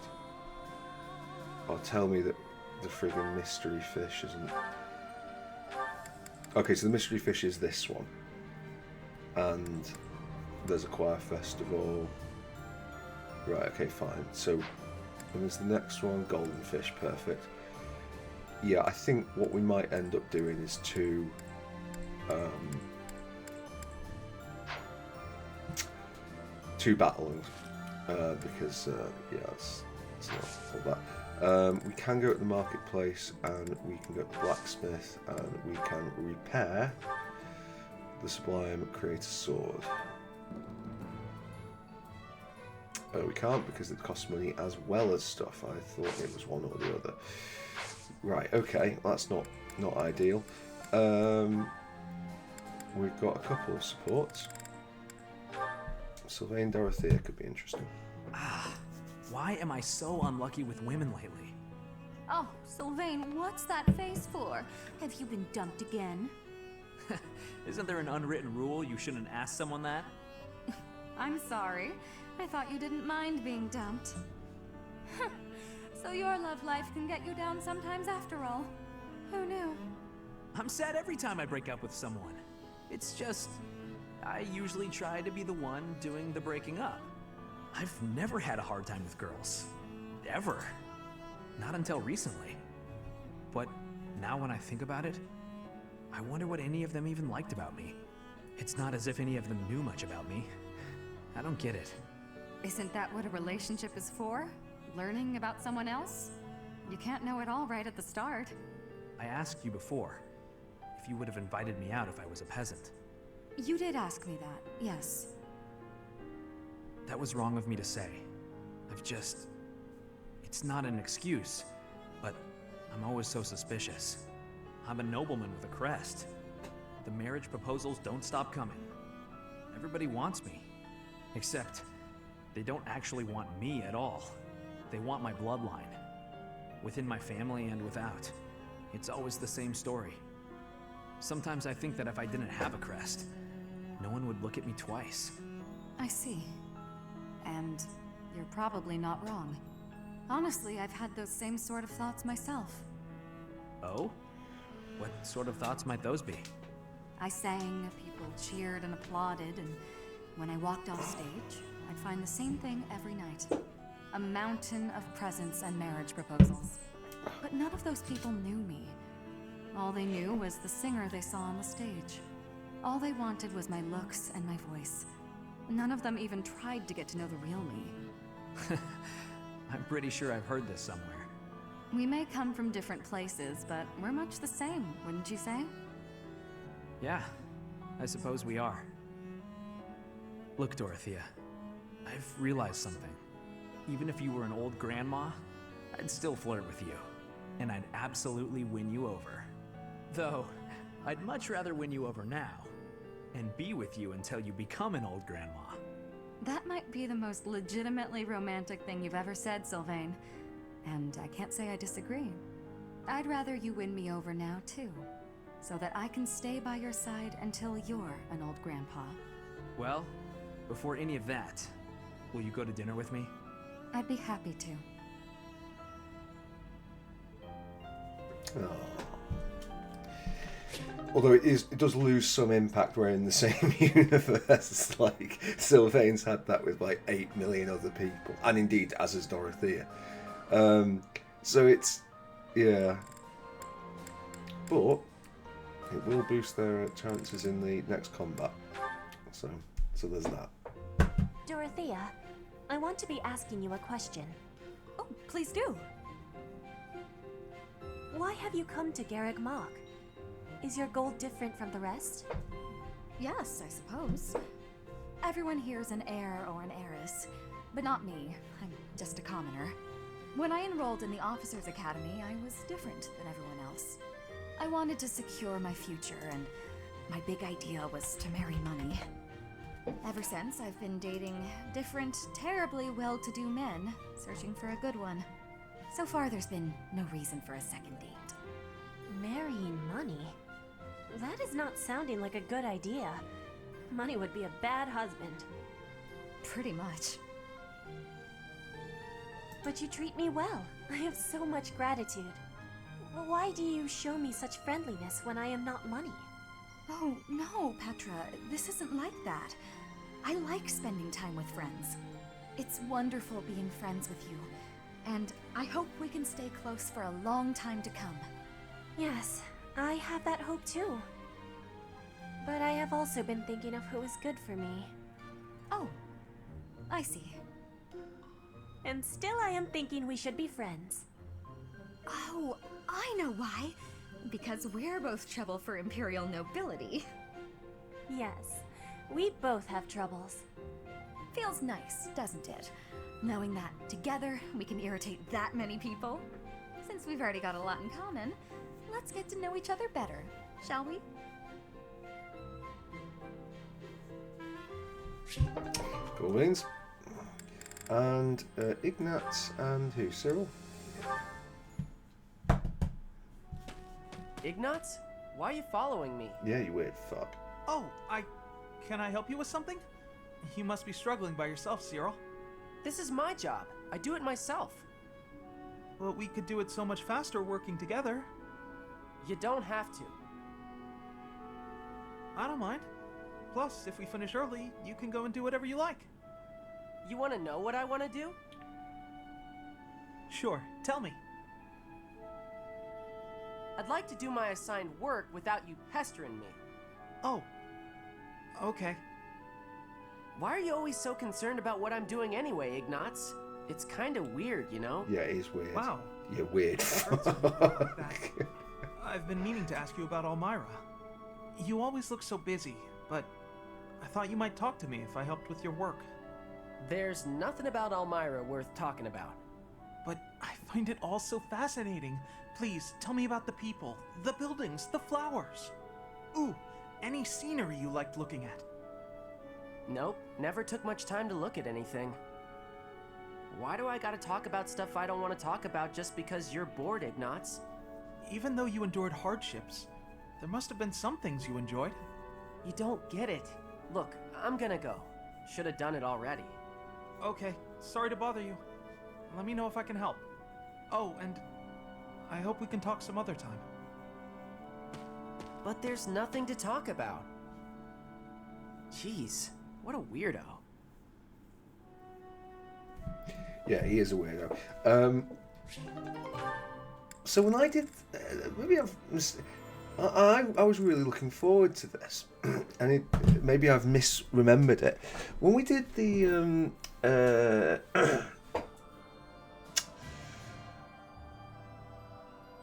Oh, tell me that the friggin' mystery fish isn't... Okay, so the mystery fish is this one. And there's a choir festival. Right, okay, fine. So, and there's the next one, golden fish, perfect. Yeah, I think what we might end up doing is two battling, because yeah, it's not all that. We can go at the marketplace, and we can go at the blacksmith, and we can repair the sublime creator sword. We can't, because it costs money as well as stuff. I thought it was one or the other. Right, okay, that's not ideal. We've got a couple of supports. Sylvain Dorothea could be interesting. Why am I so unlucky with women lately? Oh, Sylvain, what's that face for? Have you been dumped again? Isn't there an unwritten rule you shouldn't ask someone that? I'm sorry. I thought you didn't mind being dumped. So your love life can get you down sometimes after all. Who knew? I'm sad every time I break up with someone. It's just, I usually try to be the one doing the breaking up. I've never had a hard time with girls. Ever. Not until recently. But now when I think about it, I wonder what any of them even liked about me. It's not as if any of them knew much about me. I don't get it. Isn't that what a relationship is for? Learning about someone else? You can't know it all right at the start. I asked you before if you would have invited me out if I was a peasant. You did ask me that, yes. That was wrong of me to say. It's not an excuse, but I'm always so suspicious. I'm a nobleman with a crest. The marriage proposals don't stop coming. Everybody wants me, except they don't actually want me at all. They want my bloodline, within my family and without. It's always the same story. Sometimes I think that if I didn't have a crest, no one would look at me twice. I see. And you're probably not wrong. Honestly, I've had those same sort of thoughts myself. Oh? What sort of thoughts might those be? I sang, people cheered and applauded, and when I walked off stage, I'd find the same thing every night. A mountain of presents and marriage proposals. But none of those people knew me. All they knew was the singer they saw on the stage. All they wanted was my looks and my voice. None of them even tried to get to know the real me. I'm pretty sure I've heard this somewhere. We may come from different places, but we're much the same, wouldn't you say? Yeah, I suppose we are. Look, Dorothea, I've realized something. Even if you were an old grandma, I'd still flirt with you. And I'd absolutely win you over. Though, I'd much rather win you over now, and be with you until you become an old grandma. That might be the most legitimately romantic thing you've ever said, Sylvain. And I can't say I disagree. I'd rather you win me over now, too. So that I can stay by your side until you're an old grandpa. Well, before any of that, will you go to dinner with me? I'd be happy to. Oh. Although it does lose some impact. We're in the same universe. Like Sylvain's had that with like 8 million other people, and indeed as is Dorothea. So it's yeah, but it will boost their chances in the next combat. So there's that. Dorothea, I want to be asking you a question. Oh, please do. Why have you come to Garreg Mach? Is your goal different from the rest? Yes, I suppose. Everyone here is an heir or an heiress, but not me. I'm just a commoner. When I enrolled in the Officers' Academy, I was different than everyone else. I wanted to secure my future, and my big idea was to marry money. Ever since, I've been dating different, terribly well-to-do men, searching for a good one. So far, there's been no reason for a second date. Marrying money? That is not sounding like a good idea. Money would be a bad husband. Pretty much. But you treat me well. I have so much gratitude. Why do you show me such friendliness when I am not money? Oh, no, Petra. This isn't like that. I like spending time with friends. It's wonderful being friends with you. And I hope we can stay close for a long time to come. Yes, I have that hope too. But I have also been thinking of who is good for me. Oh, I see. And still I am thinking we should be friends. Oh, I know why. Because we're both trouble for Imperial nobility. Yes, we both have troubles. Feels nice, doesn't it? Knowing that together we can irritate that many people. Since we've already got a lot in common, let's get to know each other better, shall we? Cool beans. And Ignatz and who? Cyril? Ignatz? Why are you following me? Yeah, you weird fuck. Oh, can I help you with something? You must be struggling by yourself, Cyril. This is my job. I do it myself. Well, we could do it so much faster working together. You don't have to. I don't mind. Plus, if we finish early, you can go and do whatever you like. You want to know what I want to do? Sure, tell me. I'd like to do my assigned work without you pestering me. Oh, okay. Why are you always so concerned about what I'm doing anyway, Ignatz? It's kind of weird, you know? Yeah, it is weird. Wow. You're weird. I've been meaning to ask you about Elmira. You always look so busy, but I thought you might talk to me if I helped with your work. There's nothing about Elmira worth talking about. But I find it all so fascinating. Please, tell me about the people, the buildings, the flowers. Ooh, any scenery you liked looking at. Nope, never took much time to look at anything. Why do I gotta talk about stuff I don't want to talk about just because you're bored, Ignatz? Even though you endured hardships, there must have been some things you enjoyed. You don't get it. Look, I'm gonna go. Should have done it already. Okay, sorry to bother you. Let me know if I can help. Oh, and I hope we can talk some other time. But there's nothing to talk about. Jeez, what a weirdo. Yeah, he is a weirdo. So when I did, I was really looking forward to this, and maybe I've misremembered it. When we did the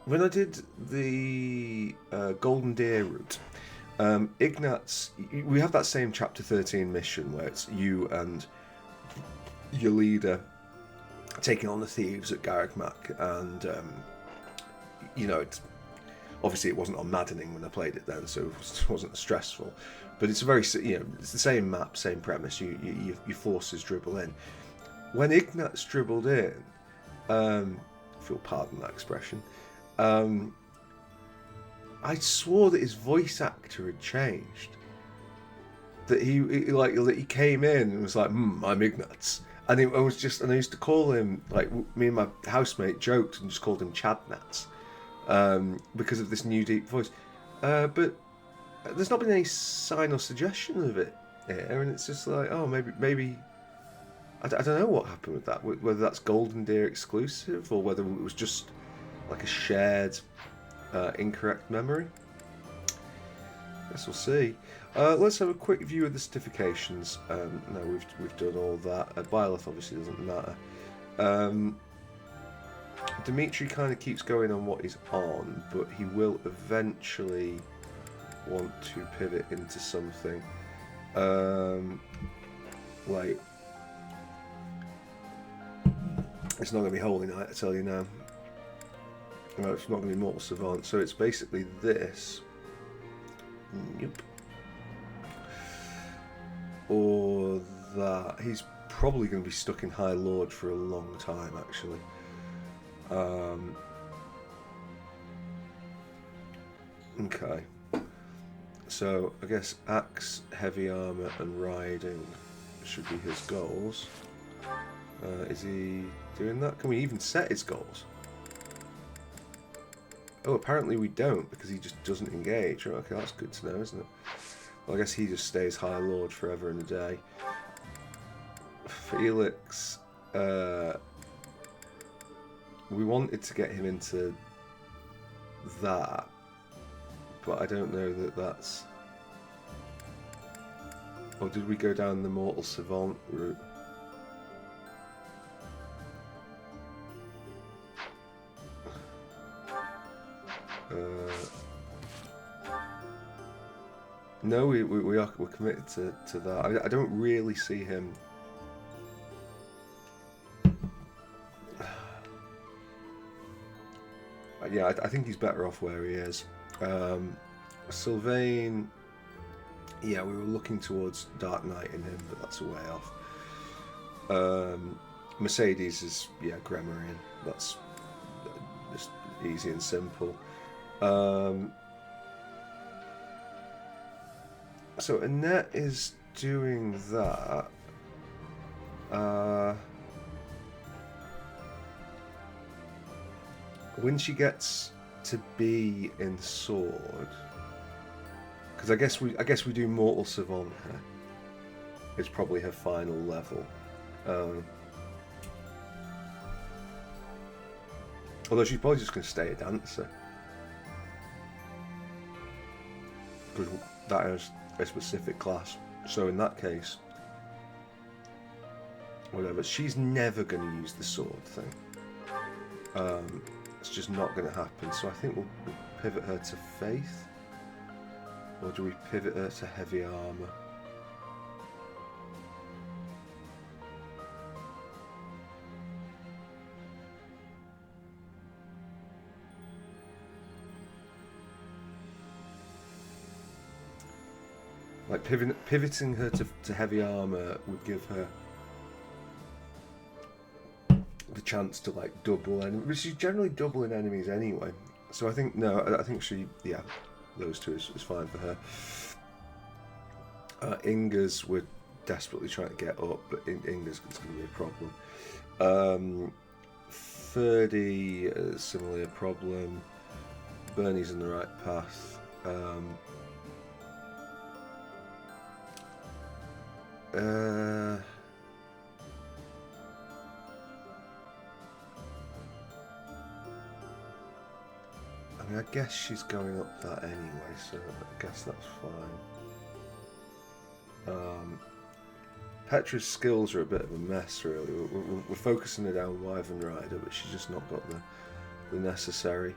when I did the Golden Deer route, Ignatz, we have that same chapter 13 mission where it's you and your leader taking on the thieves at Garreg Mach, and you know, it's obviously it wasn't on Maddening when I played it then, so it wasn't stressful. But it's a very, you know, it's the same map, same premise. Your forces dribble in. When Ignatz dribbled in, if you'll pardon that expression, I swore that his voice actor had changed. that he came in and was like, I'm Ignatz. And I used to call him, like, me and my housemate joked and just called him Chadnats, because of this new deep voice. But there's not been any sign or suggestion of it here, and it's just like, oh, maybe I don't know what happened with that, whether that's Golden Deer exclusive or whether it was just like a shared incorrect memory. Guess we'll see. Let's have a quick view of the certifications. No, we've done all that. Byleth obviously doesn't matter. Dimitri kind of keeps going on what he's on, but he will eventually want to pivot into something. Like, it's not going to be Holy Knight, I tell you now. No, it's not going to be Mortal Savant. So it's basically this. Nope. Or that. He's probably going to be stuck in High Lord for a long time, actually. Okay. So I guess Axe, Heavy Armour and Riding should be his goals. Is he doing that? Can we even set his goals? Oh, apparently we don't, because he just doesn't engage. Oh, okay, that's good to know, isn't it? Well, I guess he just stays High Lord forever and a day. Felix, we wanted to get him into that, but I don't know that that's... Or did we go down the Mortal Savant route? No, we're committed to that. I don't really see him. Yeah, I think he's better off where he is. Sylvain, yeah, we were looking towards Dark Knight in him, but that's a way off. Mercedes is, yeah, Grammarian. That's just easy and simple. So Annette is doing that. When she gets to be in Sword, because I guess we do Mortal Savant here. It's probably her final level. Although she's probably just going to stay a dancer, because that is a specific class. So in that case, whatever. She's never going to use the sword thing. It's just not going to happen. So I think we'll pivot her to Faith, or do we pivot her to Heavy Armor? Like pivoting her to Heavy Armor would give her the chance to like double enemies, but she's generally doubling enemies anyway. So I think I think she, yeah, those two is fine for her. Inga's we're desperately trying to get up, but Inga's going to be a problem. Ferdy, similarly a problem. Bernie's in the right path. I mean, I guess she's going up that anyway, so I guess that's fine. Petra's skills are a bit of a mess, really. We're focusing her down Wyvern Rider, but she's just not got the necessary.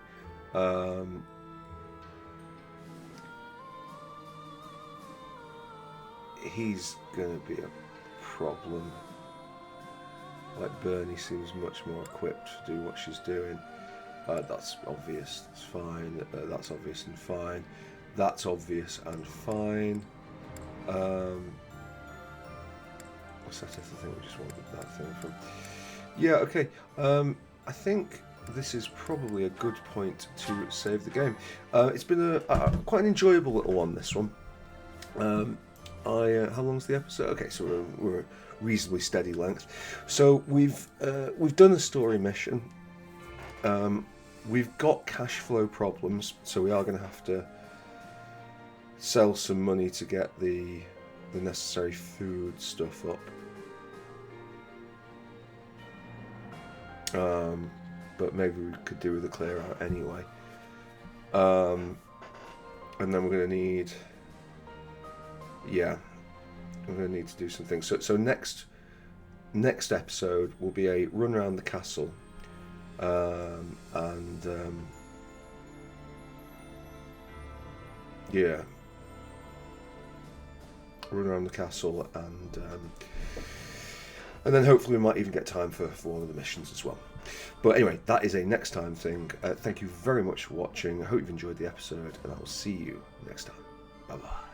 He's going to be a problem. Like, Bernie seems much more equipped to do what she's doing. That's obvious, that's fine. That's obvious and fine. That's obvious and fine. What's that other thing we just wanted that thing from? Yeah, okay. I think this is probably a good point to save the game. It's been a quite an enjoyable little one, this one. how long's the episode? Okay, so we're a reasonably steady length. So we've done a story mission. We've got cash flow problems, so we are going to have to sell some money to get the necessary food stuff up. But maybe we could do with a clear out anyway. And then we're going to need, we're going to need to do some things. So next episode will be a run around the castle, run around the castle, and then hopefully we might even get time for one of the missions as well. But anyway, that is a next time thing. Thank you very much for watching. I hope you've enjoyed the episode, and I will see you next time. Bye bye.